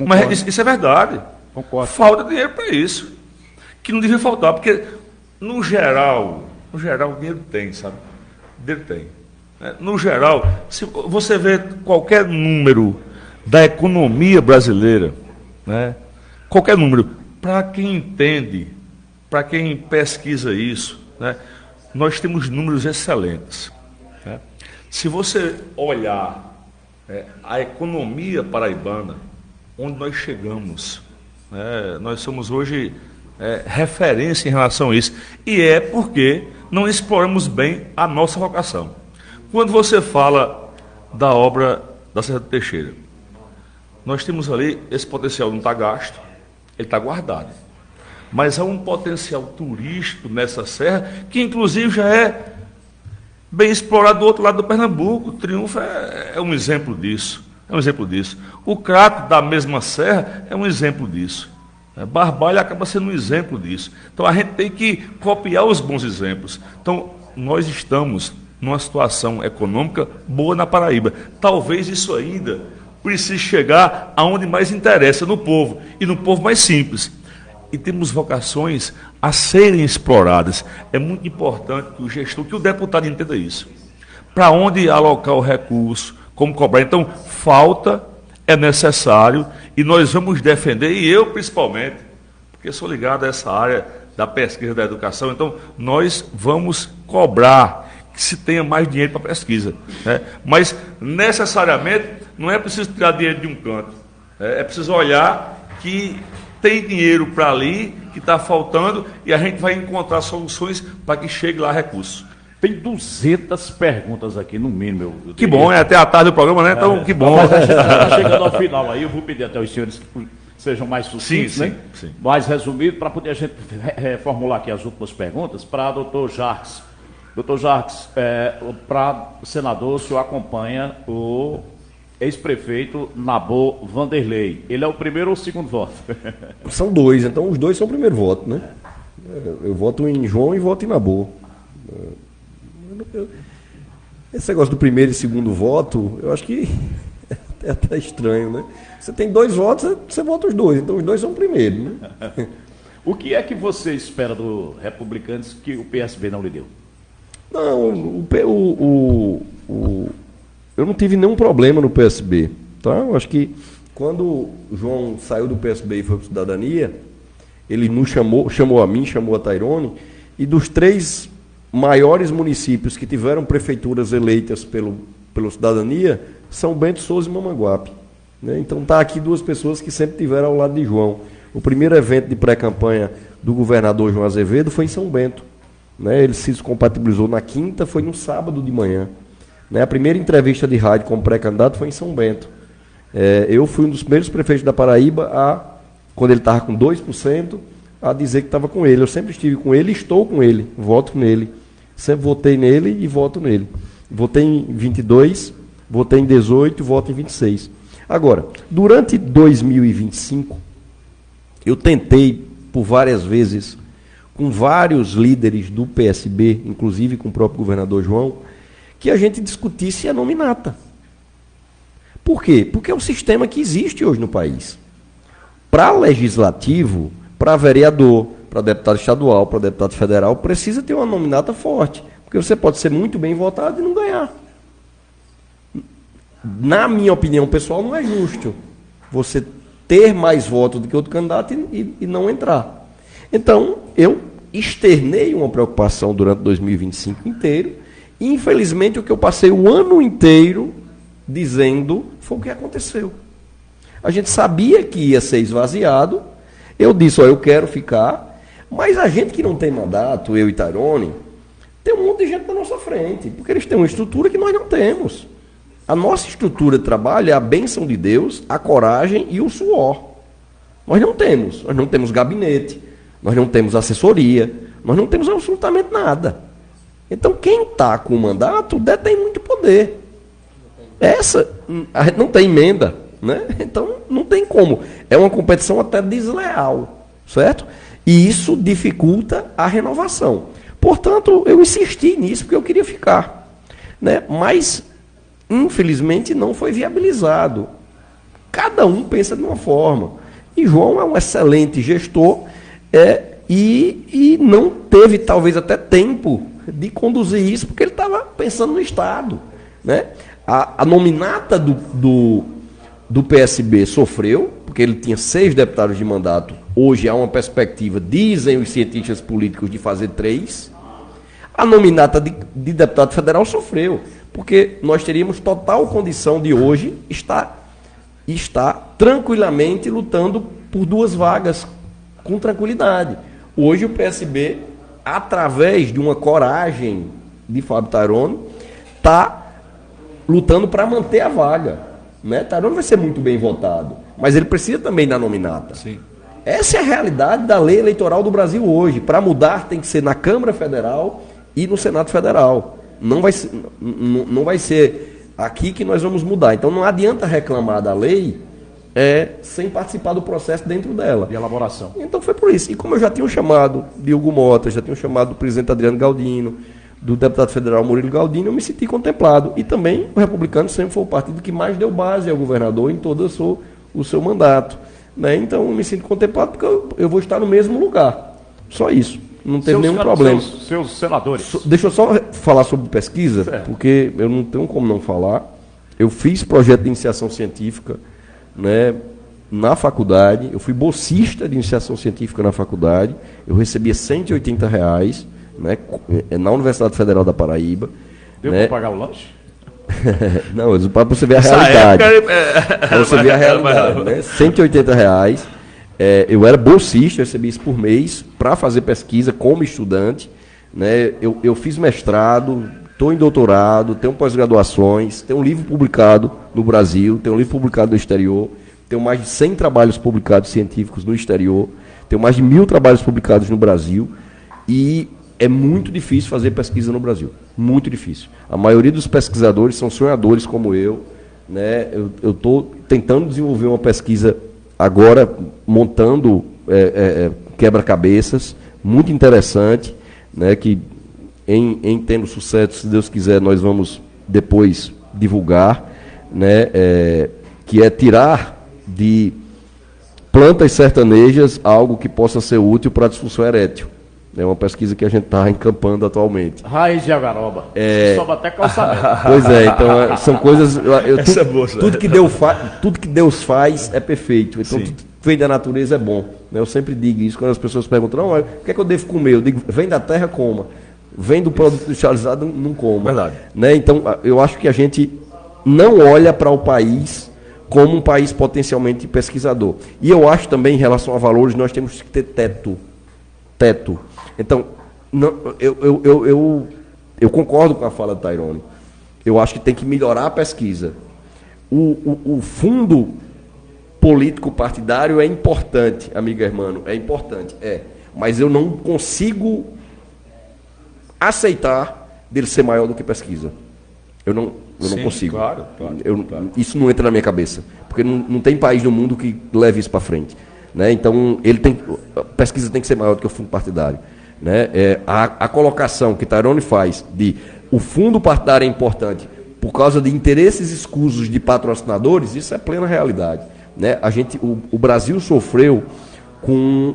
Speaker 4: Mas isso é verdade.
Speaker 1: Concordo.
Speaker 4: Falta dinheiro para isso, que não devia faltar, porque no geral o dinheiro tem, sabe? O dinheiro tem. No geral, se você vê qualquer número da economia brasileira, né, qualquer número, para quem entende, para quem pesquisa isso, né, nós temos números excelentes. Né? Se você olhar a economia paraibana, onde nós chegamos, nós somos hoje referência em relação a isso, e é porque não exploramos bem a nossa vocação. Quando você fala da obra da Serra do Teixeira, nós temos ali, esse potencial não está gasto, ele está guardado. Mas há um potencial turístico nessa serra, que inclusive já é bem explorado do outro lado do Pernambuco. O Triunfo é um exemplo disso. O Crato da mesma serra é um exemplo disso. Barbalha acaba sendo um exemplo disso. Então a gente tem que copiar os bons exemplos. Então nós estamos numa situação econômica boa na Paraíba. Talvez isso ainda precise chegar aonde mais interessa, no povo, e no povo mais simples. E temos vocações a serem exploradas. É muito importante que o gestor, que o deputado entenda isso. Para onde alocar o recurso, como cobrar. Então, falta, é necessário, e nós vamos defender, e eu principalmente, porque sou ligado a essa área da pesquisa da educação, então nós vamos cobrar que se tenha mais dinheiro para pesquisa. Né? Mas, necessariamente, não é preciso tirar dinheiro de um canto. É preciso olhar que tem dinheiro para ali, que está faltando, e a gente vai encontrar soluções para que chegue lá recursos.
Speaker 1: Tem 200 perguntas aqui, no mínimo.
Speaker 4: Que bom, é até a tarde do programa, né? Então, que bom.
Speaker 1: Mas a gente está chegando ao final aí, eu vou pedir até os senhores que sejam mais sucintos,
Speaker 4: sim,
Speaker 1: né?
Speaker 4: Sim.
Speaker 1: Mais resumido, para poder a gente reformular aqui as últimas perguntas para o doutor Jacques. Doutor Jacques, para o senador, o senhor acompanha o ex-prefeito Nabor Vanderlei. Ele é o primeiro ou o segundo voto?
Speaker 2: São dois, então os dois são o primeiro voto, né? Eu voto em João e voto em Nabor. Esse negócio do primeiro e segundo voto, eu acho que é até estranho, né? Você tem dois votos, você vota os dois, então os dois são o primeiro, né?
Speaker 1: O que é que você espera do Republicanos que o PSB não lhe deu?
Speaker 2: Não, eu não tive nenhum problema no PSB, tá? Eu acho que quando o João saiu do PSB e foi para a Cidadania, ele nos chamou a mim, chamou a Tairone, e dos 3 maiores municípios que tiveram prefeituras eleitas pela Cidadania, São Bento, Souza e Mamanguape. Né? Então está aqui 2 pessoas que sempre tiveram ao lado de João. O primeiro evento de pré-campanha do governador João Azevedo foi em São Bento. Né? Ele se descompatibilizou na quinta, foi no sábado de manhã. Né? A primeira entrevista de rádio como pré-candidato foi em São Bento. Eu fui um dos primeiros prefeitos da Paraíba, quando ele estava com 2%, a dizer que estava com ele. Eu sempre estive com ele e estou com ele, voto nele. Sempre votei nele e voto nele. Votei em 22, votei em 18 e voto em 26. Agora, durante 2025, eu tentei por várias vezes, com vários líderes do PSB, inclusive com o próprio governador João, que a gente discutisse a nominata. Por quê? Porque é um sistema que existe hoje no país. Para legislativo, para vereador, para deputado estadual, para deputado federal, precisa ter uma nominata forte. Porque você pode ser muito bem votado e não ganhar. Na minha opinião pessoal, não é justo você ter mais votos do que outro candidato e não entrar. Então, eu externei uma preocupação durante 2025 inteiro, e infelizmente o que eu passei o ano inteiro dizendo foi o que aconteceu. A gente sabia que ia ser esvaziado, eu disse, eu quero ficar, mas a gente que não tem mandato, eu e Tairone, tem um monte de gente na nossa frente, porque eles têm uma estrutura que nós não temos. A nossa estrutura de trabalho é a bênção de Deus, a coragem e o suor. Nós não temos gabinete, nós não temos assessoria, Nós não temos absolutamente nada. Então, quem está com o mandato detém muito poder. A gente não tem emenda, né? Então, não tem como. É uma competição até desleal, certo? E isso dificulta a renovação. Portanto, eu insisti nisso porque eu queria ficar, né? Mas, infelizmente, não foi viabilizado. Cada um pensa de uma forma. E João é um excelente gestor e não teve, talvez, até tempo de conduzir isso, porque ele estava pensando no Estado, né? A nominata do PSB sofreu, porque ele tinha 6 deputados de mandato. Hoje há uma perspectiva, dizem os cientistas políticos, de fazer 3. A nominata de deputado federal sofreu, porque nós teríamos total condição de hoje estar tranquilamente lutando por 2 vagas, com tranquilidade. Hoje o PSB, através de uma coragem de Fábio Tairone, está lutando para manter a vaga, né? Tairone vai ser muito bem votado, mas ele precisa também da nominata. Sim. Essa é a realidade da lei eleitoral do Brasil hoje. Para mudar tem que ser na Câmara Federal e no Senado Federal. Não vai ser aqui que nós vamos mudar. Então não adianta reclamar da lei sem participar do processo dentro dela.
Speaker 1: De elaboração.
Speaker 2: Então foi por isso. E como eu já tinha chamado de Hugo Mota, já tinha chamado do presidente Adriano Galdino, do deputado federal Murilo Galdino, eu me senti contemplado. E também o Republicano sempre foi o partido que mais deu base ao governador em todo o seu mandato, né? Então eu me sinto contemplado porque eu vou estar no mesmo lugar. Só isso. Não teve nenhum problema.
Speaker 1: Seus senadores.
Speaker 2: Deixa eu só falar sobre pesquisa, porque eu não tenho como não falar. Eu fiz projeto de iniciação científica, né, na faculdade. Eu fui bolsista de iniciação científica na faculdade. Eu recebia R$180, né, na Universidade Federal da Paraíba.
Speaker 1: Deu, né, para pagar o lanche?
Speaker 2: Não, para você ver a realidade. Para você ver a realidade, né? R$180. Eu era bolsista, eu recebia isso por mês para fazer pesquisa como estudante, né? Eu fiz mestrado, estou em doutorado, tenho pós-graduações, tenho um livro publicado no Brasil, tenho um livro publicado no exterior, tenho mais de 100 trabalhos publicados científicos no exterior, tenho mais de 1000 trabalhos publicados no Brasil, e é muito difícil fazer pesquisa no Brasil, muito difícil. A maioria dos pesquisadores são sonhadores como eu, né? Eu estou tentando desenvolver uma pesquisa agora, montando quebra-cabeças, muito interessante, né, que em tendo sucesso, se Deus quiser, nós vamos depois divulgar, né, que é tirar de plantas sertanejas algo que possa ser útil para a disfunção erétil. É uma pesquisa que a gente está encampando atualmente.
Speaker 1: Raiz de agaroba. Sobe até calçamento.
Speaker 2: Pois então são coisas... Tudo que Deus faz é perfeito. Então, tudo feito da natureza é bom. Eu sempre digo isso, quando as pessoas perguntam, não, o que é que eu devo comer? Eu digo, vem da terra, coma. Vem do produto industrializado, não coma.
Speaker 4: Verdade.
Speaker 2: Né? Então, eu acho que a gente não olha para o país como um país potencialmente pesquisador. E eu acho também, em relação a valores, nós temos que ter teto. Então, eu concordo com a fala do Tairone. Eu acho que tem que melhorar a pesquisa. O fundo político partidário é importante, amigo hermano, é importante, mas eu não consigo aceitar dele ser maior do que pesquisa. Eu não consigo.
Speaker 4: Claro.
Speaker 2: Isso não entra na minha cabeça, porque não tem país no mundo que leve isso para frente, né? Então, a pesquisa tem que ser maior do que o fundo partidário, né? A colocação que Tairone faz de o fundo partidário é importante por causa de interesses escusos de patrocinadores, isso é plena realidade, né? O Brasil sofreu com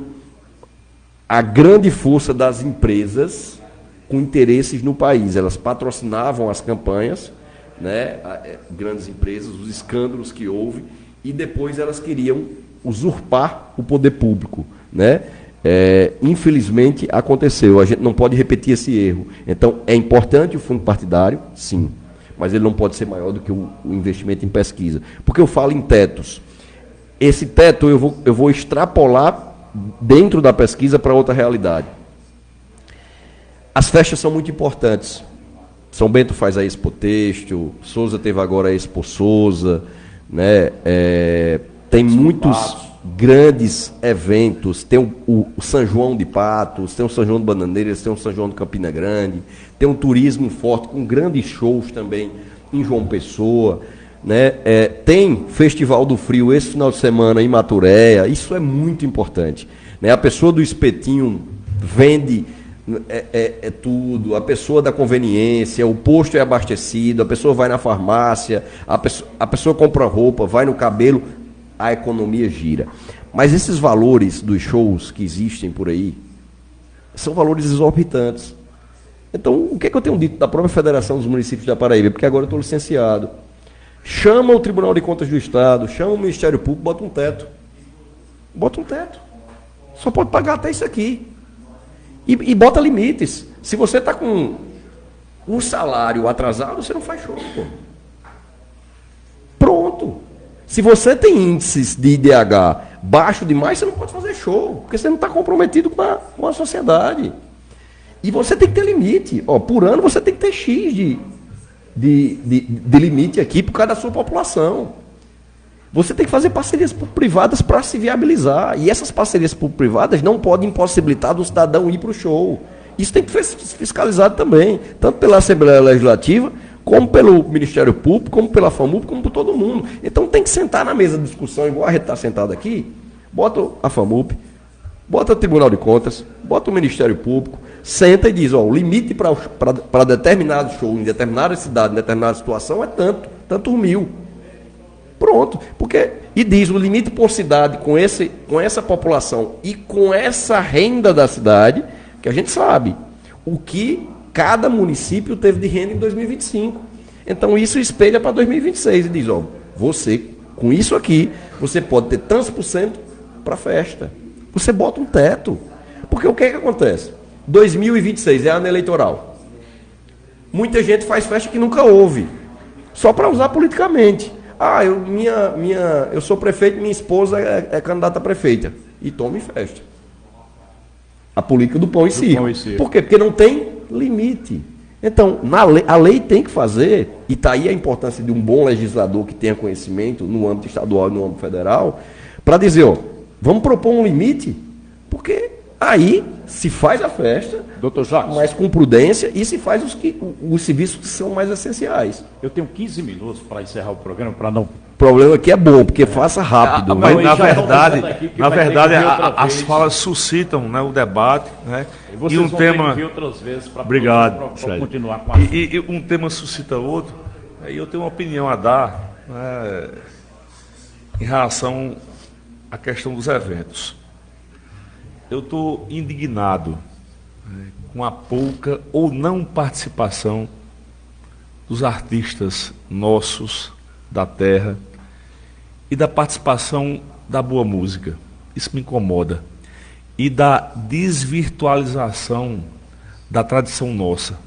Speaker 2: a grande força das empresas com interesses no país. Elas patrocinavam as campanhas, né? Grandes empresas, os escândalos que houve, e depois elas queriam usurpar o poder público, né? Infelizmente aconteceu, a gente não pode repetir esse erro. Então é importante o fundo partidário, sim, mas ele não pode ser maior do que o investimento em pesquisa. Porque eu falo em tetos. Esse teto eu vou extrapolar dentro da pesquisa para outra realidade. As festas são muito importantes. São Bento faz a Expo Têxtil, Souza teve agora a Expo Souza, né? Tem muitos grandes eventos. Tem o São João de Patos, tem o São João de Bananeiras, tem o São João de Campina Grande, tem um turismo forte com grandes shows também em João Pessoa, né? Tem Festival do Frio esse final de semana em Maturéia. Isso é muito importante, né? A pessoa do espetinho vende tudo, a pessoa da conveniência, o posto é abastecido, a pessoa vai na farmácia, a pessoa compra roupa, vai no cabelo, a economia gira. Mas esses valores dos shows que existem por aí são valores exorbitantes. Então, o que é que eu tenho dito da própria Federação dos Municípios da Paraíba? Porque agora eu estou licenciado. Chama o Tribunal de Contas do Estado, chama o Ministério Público, bota um teto. Bota um teto. Só pode pagar até isso aqui. E bota limites. Se você está com um salário atrasado, você não faz show. Pô. Pronto. Se você tem índices de IDH baixo demais, você não pode fazer show, porque você não está comprometido com a sociedade. E você tem que ter limite. Por ano você tem que ter X de limite aqui por causa da sua população. Você tem que fazer parcerias público-privadas para se viabilizar. E essas parcerias público-privadas não podem impossibilitar do cidadão ir para o show. Isso tem que ser fiscalizado também, tanto pela Assembleia Legislativa, como pelo Ministério Público, como pela FAMUP, como por todo mundo. Então tem que sentar na mesa de discussão, igual a gente está sentado aqui, bota a FAMUP, bota o Tribunal de Contas, bota o Ministério Público, senta e diz, o limite para determinado show, em determinada cidade, em determinada situação, é tanto 1.000. Pronto. E diz o limite por cidade com essa população e com essa renda da cidade, que a gente sabe o que cada município teve de renda em 2025. Então isso espelha para 2026 e diz, você, com isso aqui, você pode ter tantos por cento para festa. Você bota um teto. Porque o que é que acontece? 2026 é ano eleitoral. Muita gente faz festa que nunca houve, só para usar politicamente. Eu sou prefeito, minha esposa é candidata a prefeita. E tome festa. A política do pão e circo. Por quê? Porque não tem limite. Então, a lei tem que fazer, e está aí a importância de um bom legislador que tenha conhecimento no âmbito estadual e no âmbito federal, para dizer, vamos propor um limite, porque aí se faz a festa,
Speaker 1: Dr. Jacques,
Speaker 2: mas com prudência, e se faz os serviços que são mais essenciais.
Speaker 1: Eu tenho 15 minutos para encerrar o programa, para não...
Speaker 2: O problema aqui é bom, porque faça rápido.
Speaker 4: Mas, na verdade, as falas suscitam, né, o debate, né?
Speaker 1: E um tema... outras vezes para continuar com a...
Speaker 4: E um tema suscita outro, e eu tenho uma opinião a dar, né, em relação à questão dos eventos. Eu estou indignado, né, com a pouca ou não participação dos artistas nossos da terra e da participação da boa música. Isso me incomoda. E da desvirtualização da tradição nossa.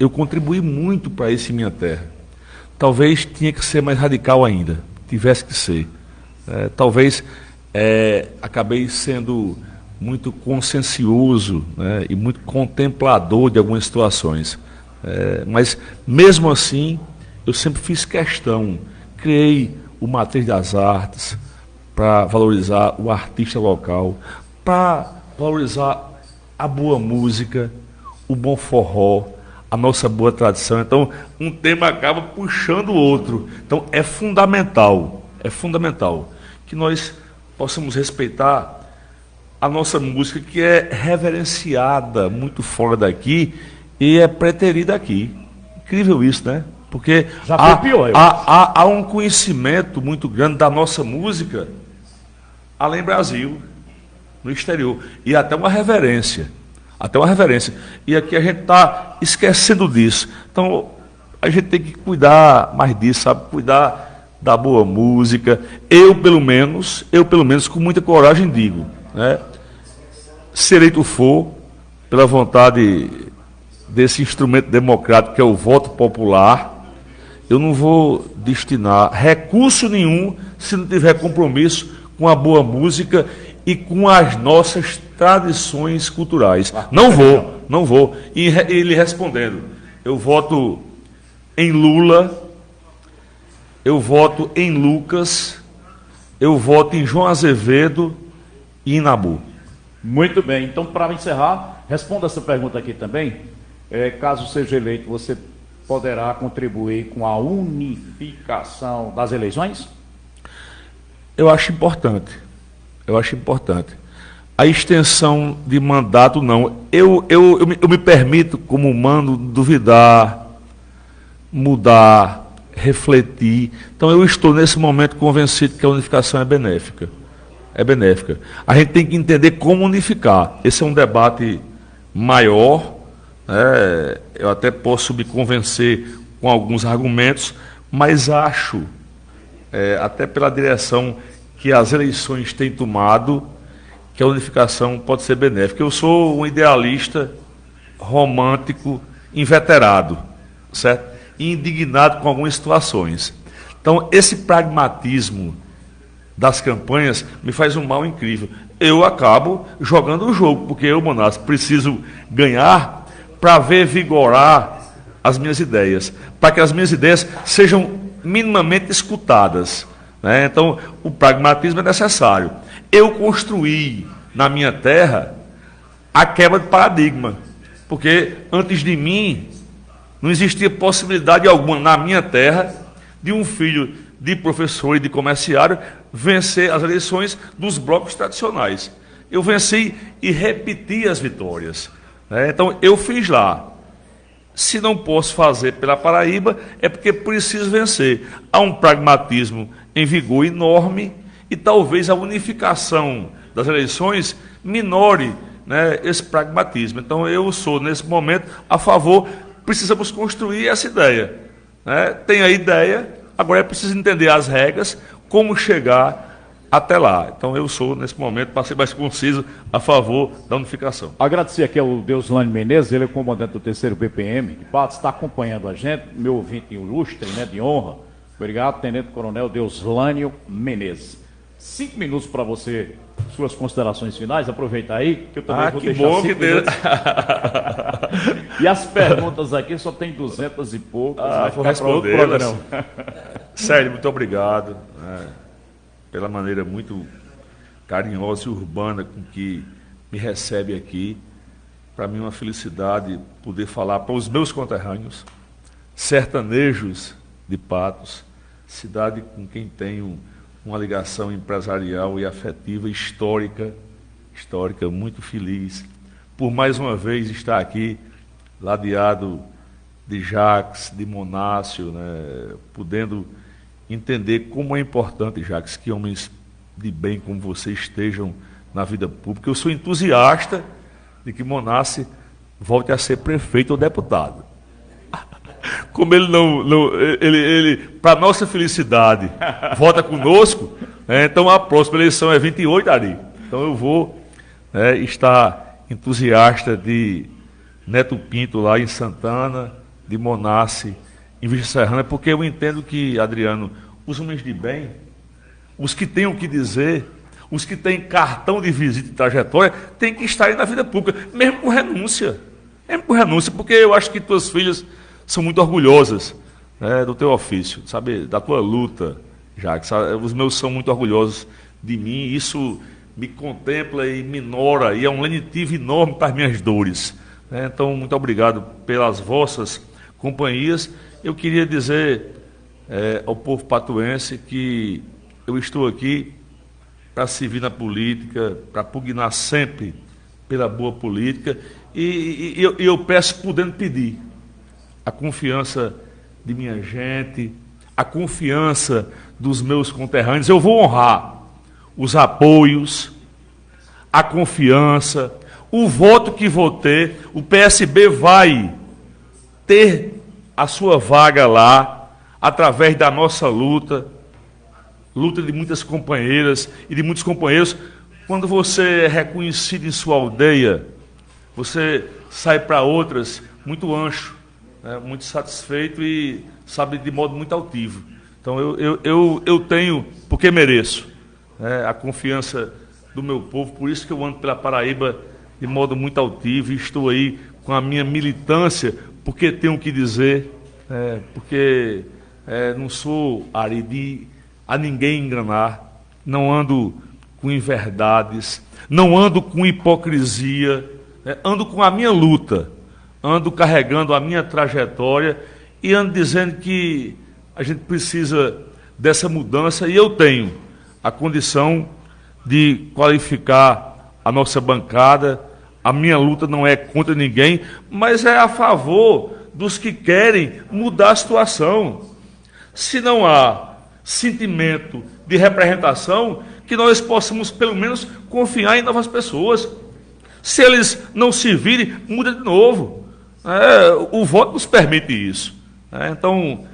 Speaker 4: Eu contribuí muito para isso em minha terra. Talvez tinha que ser mais radical ainda, tivesse que ser. Talvez acabei sendo muito consciencioso, né, e muito contemplador de algumas situações. Mas, mesmo assim, eu sempre fiz questão, criei o Matriz das Artes para valorizar o artista local, para valorizar a boa música, o bom forró, a nossa boa tradição. Então, um tema acaba puxando o outro. Então, é fundamental que nós possamos respeitar a nossa música, que é reverenciada muito fora daqui e é preterida aqui. Incrível isso, né? Porque há um conhecimento muito grande da nossa música além Brasil, no exterior, e até uma reverência. E aqui a gente está esquecendo disso. Então, a gente tem que cuidar mais disso, sabe? Cuidar da boa música. Eu, pelo menos, com muita coragem digo, né? Se eleito for, pela vontade desse instrumento democrático que é o voto popular, eu não vou destinar recurso nenhum se não tiver compromisso com a boa música e com as nossas tradições culturais. Não vou. E ele respondendo, eu voto em Lula, eu voto em Lucas, eu voto em João Azevedo e em Nabu.
Speaker 1: Muito bem. Então, para encerrar, responda essa pergunta aqui também. Caso seja eleito, você poderá contribuir com a unificação das eleições?
Speaker 4: Eu acho importante. A extensão de mandato, não. Eu me permito, como humano, duvidar, mudar, refletir. Então, eu estou, nesse momento, convencido que a unificação é benéfica. A gente tem que entender como unificar. Esse é um debate maior, né? Eu até posso me convencer com alguns argumentos, mas acho, até pela direção que as eleições têm tomado, que a unificação pode ser benéfica. Eu sou um idealista romântico, inveterado, certo? E indignado com algumas situações. Então, esse pragmatismo das campanhas me faz um mal incrível. Eu acabo jogando o jogo, porque eu, Monás, preciso ganhar para ver vigorar as minhas ideias, para que as minhas ideias sejam minimamente escutadas, né? Então, o pragmatismo é necessário. Eu construí na minha terra a quebra de paradigma, porque antes de mim não existia possibilidade alguma na minha terra de um filho de professor e de comerciário vencer as eleições dos blocos tradicionais. Eu venci e repeti as vitórias, né? Então, eu fiz lá. Se não posso fazer pela Paraíba, é porque preciso vencer. Há um pragmatismo em vigor enorme e talvez a unificação das eleições minore, né, esse pragmatismo. Então, eu sou, nesse momento, a favor. Precisamos construir essa ideia, né? Tem a ideia, agora é preciso entender as regras, como chegar até lá. Então, eu sou, nesse momento, para ser mais conciso, a favor da unificação.
Speaker 1: Agradecer aqui ao Deuslane Menezes, ele é o comandante do 3º BPM de Patos, está acompanhando a gente, meu ouvinte ilustre, né, de honra. Obrigado, Tenente Coronel Deuslânio Menezes. 5 minutos para você, suas considerações finais, aproveita aí, que eu também vou deixar
Speaker 4: bom
Speaker 1: 5
Speaker 4: que
Speaker 1: minutos. E as perguntas aqui só tem 200 e poucas.
Speaker 4: Vou responder. Sérgio, muito obrigado, né, pela maneira muito carinhosa e urbana com que me recebe aqui. Para mim é uma felicidade poder falar para os meus conterrâneos, sertanejos de Patos, cidade com quem tenho uma ligação empresarial e afetiva histórica, muito feliz por mais uma vez estar aqui, ladeado de Jacques, de Monácio, né, podendo entender como é importante, Jacques, que homens de bem como você estejam na vida pública. Eu sou entusiasta de que Monácio volte a ser prefeito ou deputado. Como ele ele para nossa felicidade, vota conosco, né? Então a próxima eleição é 28, Ari. Então eu vou, né, estar entusiasta de Neto Pinto lá em Santana, de Monácio em Vista Serrana, porque eu entendo que, Adriano, os homens de bem, os que têm o que dizer, os que têm cartão de visita e trajetória, têm que estar aí na vida pública, mesmo com renúncia, porque eu acho que tuas filhas são muito orgulhosas, né, do teu ofício, sabe, da tua luta, Jacques. Os meus são muito orgulhosos de mim, isso me contempla e minora, e é um lenitivo enorme para as minhas dores, né? Então, muito obrigado pelas vossas companhias. Eu queria dizer ao povo patuense que eu estou aqui para servir na política, para pugnar sempre pela boa política, e eu peço, podendo pedir, a confiança de minha gente, a confiança dos meus conterrâneos. Eu vou honrar os apoios, a confiança, o voto que vou ter. O PSB vai ter a sua vaga lá, através da nossa luta de muitas companheiras e de muitos companheiros. Quando você é reconhecido em sua aldeia, você sai para outras muito ancho, muito satisfeito e, sabe, de modo muito altivo. Então, eu tenho, porque mereço, a confiança do meu povo, por isso que eu ando pela Paraíba de modo muito altivo e estou aí com a minha militância, porque tenho o que dizer, porque não sou, Ari, de a ninguém enganar, não ando com inverdades, não ando com hipocrisia, né? Ando com a minha luta, ando carregando a minha trajetória e ando dizendo que a gente precisa dessa mudança, e eu tenho a condição de qualificar a nossa bancada. A minha luta não é contra ninguém, mas é a favor dos que querem mudar a situação. Se não há sentimento de representação, que nós possamos pelo menos confiar em novas pessoas. Se eles não se virem, muda de novo. O voto nos permite isso. Então,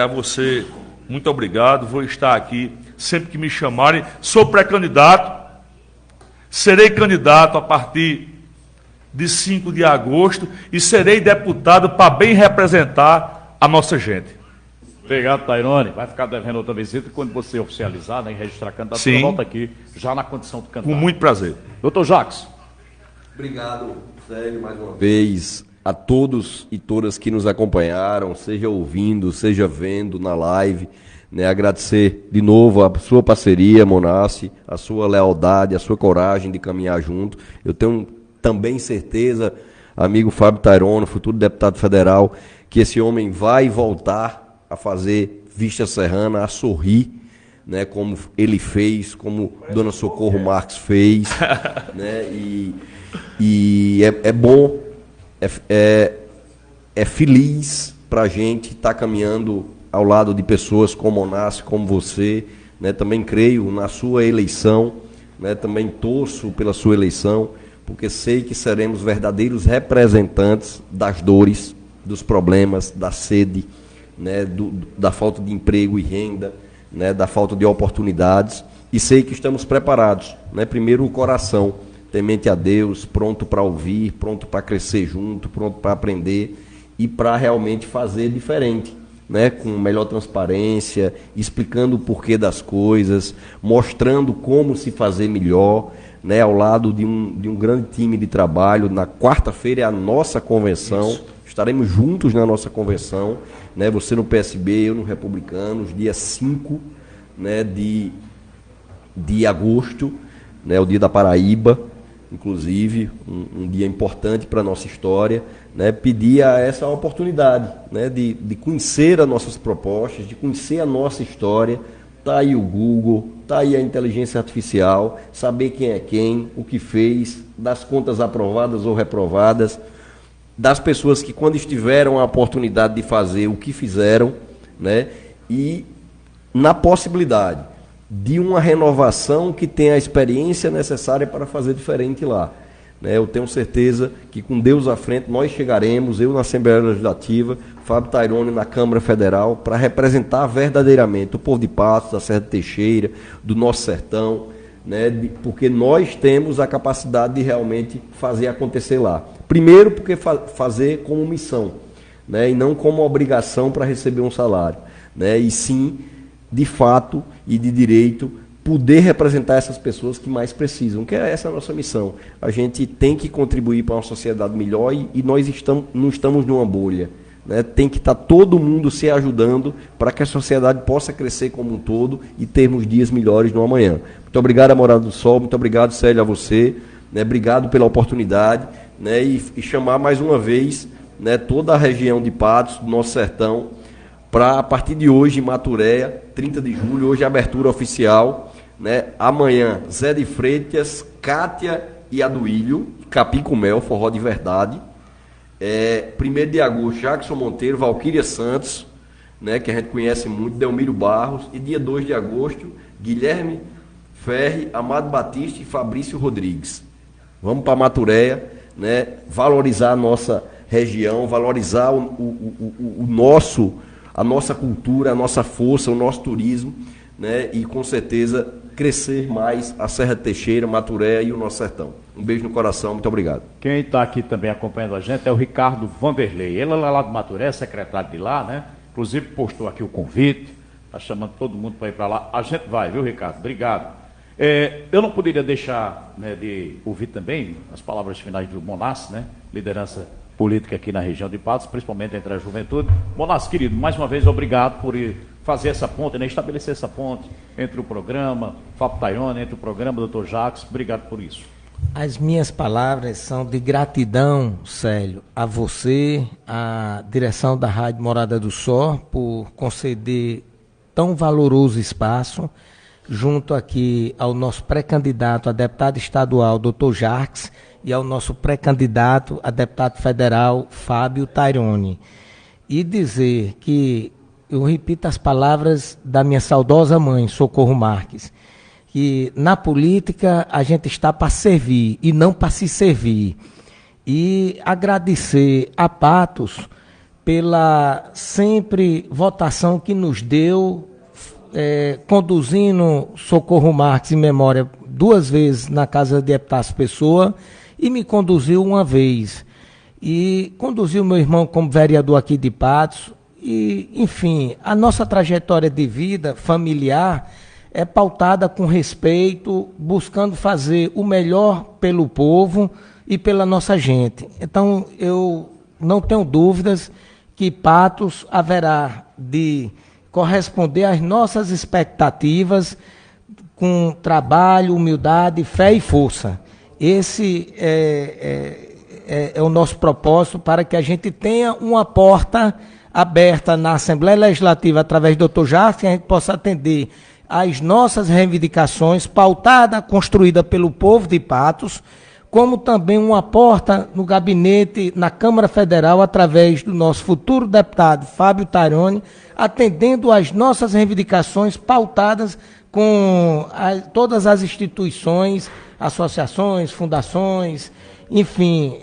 Speaker 4: a você, muito obrigado. Vou estar aqui sempre que me chamarem. Sou pré-candidato, serei candidato a partir de 5 de agosto e serei deputado para bem representar a nossa gente.
Speaker 1: Obrigado, Tairone. Vai ficar devendo outra visita quando você oficializar, né, e registrar a candidatura, volta aqui, já na condição de candidato.
Speaker 4: Com muito prazer.
Speaker 1: Doutor Jacques.
Speaker 2: Obrigado, Célio, mais uma vez, a todos e todas que nos acompanharam, seja ouvindo, seja vendo na live, né, agradecer de novo a sua parceria, Monassi, a sua lealdade, a sua coragem de caminhar junto. Eu tenho também certeza, amigo Fábio Tairone, futuro deputado federal, que esse homem vai voltar a fazer Vista Serrana, a sorrir, né, como ele fez, como Dona Socorro Marques fez, né, e é bom, é feliz para a gente estar caminhando ao lado de pessoas como Onassi, como você, né, também creio na sua eleição, né, também torço pela sua eleição, porque sei que seremos verdadeiros representantes das dores, dos problemas, da sede, né, da falta de emprego e renda, né, da falta de oportunidades, e sei que estamos preparados, né, primeiro o coração, temente a Deus, pronto para ouvir, pronto para crescer junto, pronto para aprender e para realmente fazer diferente, né, com melhor transparência, explicando o porquê das coisas, mostrando como se fazer melhor, né, ao lado de um grande time de trabalho. Na quarta-feira é a nossa convenção. Isso. Estaremos juntos na nossa convenção, né, você no PSB, eu no Republicanos, dia 5, né, de agosto, né, o dia da Paraíba, inclusive, um dia importante para a nossa história, né, pedir essa oportunidade, né, de conhecer as nossas propostas, de conhecer a nossa história. Está aí o Google, está aí a inteligência artificial, saber quem é quem, o que fez, das contas aprovadas ou reprovadas, das pessoas que quando estiveram a oportunidade de fazer o que fizeram, né, e na possibilidade de uma renovação que tenha a experiência necessária para fazer diferente lá. Né, eu tenho certeza que com Deus à frente nós chegaremos, eu na Assembleia Legislativa, Fábio Tairone na Câmara Federal, para representar verdadeiramente o povo de Patos, da Serra do Teixeira, do nosso sertão, né, porque nós temos a capacidade de realmente fazer acontecer lá. Primeiro porque fazer como missão, né, e não como obrigação para receber um salário, né, e sim, de fato e de direito, poder representar essas pessoas que mais precisam, que essa é a nossa missão. A gente tem que contribuir para uma sociedade melhor e nós não estamos numa bolha. Né? Tem que estar todo mundo se ajudando para que a sociedade possa crescer como um todo e termos dias melhores no amanhã. Muito obrigado, a Morada do Sol, muito obrigado, Célio, a você, né? Obrigado pela oportunidade, né? E chamar mais uma vez, né, toda a região de Patos, do nosso sertão, para a partir de hoje, em Maturéia, 30 de julho, hoje a abertura oficial, né? Amanhã, Zé de Freitas, Cátia e Aduílio, Capim-com-Mel, forró de verdade. 1º de agosto, Jackson Monteiro, Valquíria Santos, né, que a gente conhece muito, Delmiro Barros, e dia 2 de agosto, Guilherme Ferri, Amado Batista e Fabrício Rodrigues. Vamos para Maturéia, né, valorizar a nossa região, valorizar a nossa cultura, a nossa força, o nosso turismo, né, e com certeza crescer mais a Serra Teixeira, Maturéia e o nosso sertão. Um beijo no coração, muito obrigado.
Speaker 1: Quem está aqui também acompanhando a gente é o Ricardo Vanderlei. Ele é lá de Maturéia, secretário de lá, né? Inclusive postou aqui o convite, está chamando todo mundo para ir para lá. A gente vai, viu, Ricardo? Obrigado. Eu não poderia deixar, né, de ouvir também as palavras finais do Monassi, né? Liderança política aqui na região de Patos, principalmente entre a juventude. Monassi, querido, mais uma vez, obrigado por fazer essa ponte, né, estabelecer essa ponte entre o programa Fábio Tairone, entre o programa Dr. Jacques. Obrigado por isso.
Speaker 3: As minhas palavras são de gratidão, Célio, a você, à direção da Rádio Morada do Sol, por conceder tão valoroso espaço, junto aqui ao nosso pré-candidato a deputado estadual, Dr. Jacques, e ao nosso pré-candidato a deputado federal, Fábio Tairone. E dizer que, eu repito as palavras da minha saudosa mãe, Socorro Marques, que na política a gente está para servir e não para se servir. E agradecer a Patos pela sempre votação que nos deu, conduzindo Socorro Marques em memória 2 vezes na Casa de Deputados Pessoa e me conduziu 1 vez. E conduziu meu irmão como vereador aqui de Patos. E, enfim, a nossa trajetória de vida familiar é pautada com respeito, buscando fazer o melhor pelo povo e pela nossa gente. Então, eu não tenho dúvidas que Patos haverá de corresponder às nossas expectativas com trabalho, humildade, fé e força. Esse é o nosso propósito, para que a gente tenha uma porta aberta na Assembleia Legislativa através do Dr. Jacques, que a gente possa atender às nossas reivindicações, pautada, construída pelo povo de Patos, como também uma porta no gabinete, na Câmara Federal, através do nosso futuro deputado Fábio Tairone, atendendo às nossas reivindicações pautadas com todas as instituições, associações, fundações, enfim,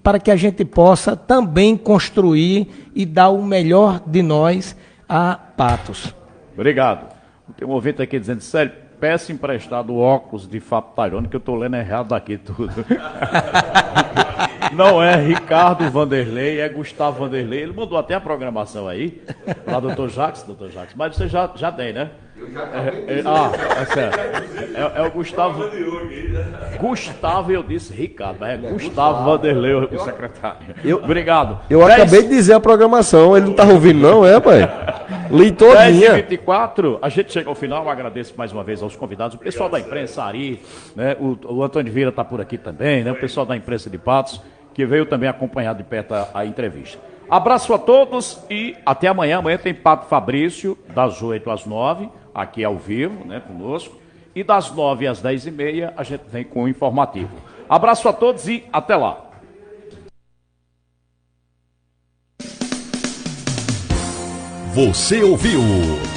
Speaker 3: para que a gente possa também construir e dar o melhor de nós a Patos.
Speaker 1: Obrigado. Tem um ouvinte aqui dizendo, Célio, peça emprestado o óculos de Fábio Tairone, que eu estou lendo errado aqui tudo. Não é Ricardo Vanderlei, é Gustavo Vanderlei. Ele mandou até a programação aí, lá Dr. Jacques, mas você já tem, né? Eu já é certo. É o Gustavo. Gustavo, eu disse Ricardo, mas é Gustavo Vanderlei, o secretário. Obrigado.
Speaker 2: Eu acabei de dizer a programação, ele não estava ouvindo não, pai? Li todinha.
Speaker 1: 10h24, a gente chega ao final, eu agradeço mais uma vez aos convidados, o pessoal da imprensa, Ari, né, o Antônio Vieira está por aqui também, né, o pessoal da imprensa de Patos, que veio também acompanhar de perto a entrevista. Abraço a todos e até amanhã. Amanhã tem Pato Fabrício, das 8 às 9, aqui ao vivo, né, conosco. E das 9 às 10h30 a gente vem com o informativo. Abraço a todos e até lá.
Speaker 5: Você ouviu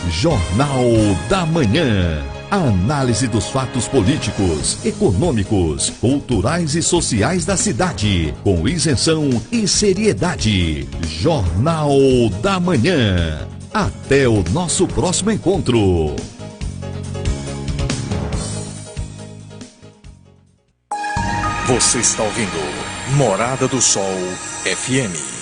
Speaker 5: Jornal da Manhã. A análise dos fatos políticos, econômicos, culturais e sociais da cidade, com isenção e seriedade. Jornal da Manhã. Até o nosso próximo encontro. Você está ouvindo Morada do Sol FM.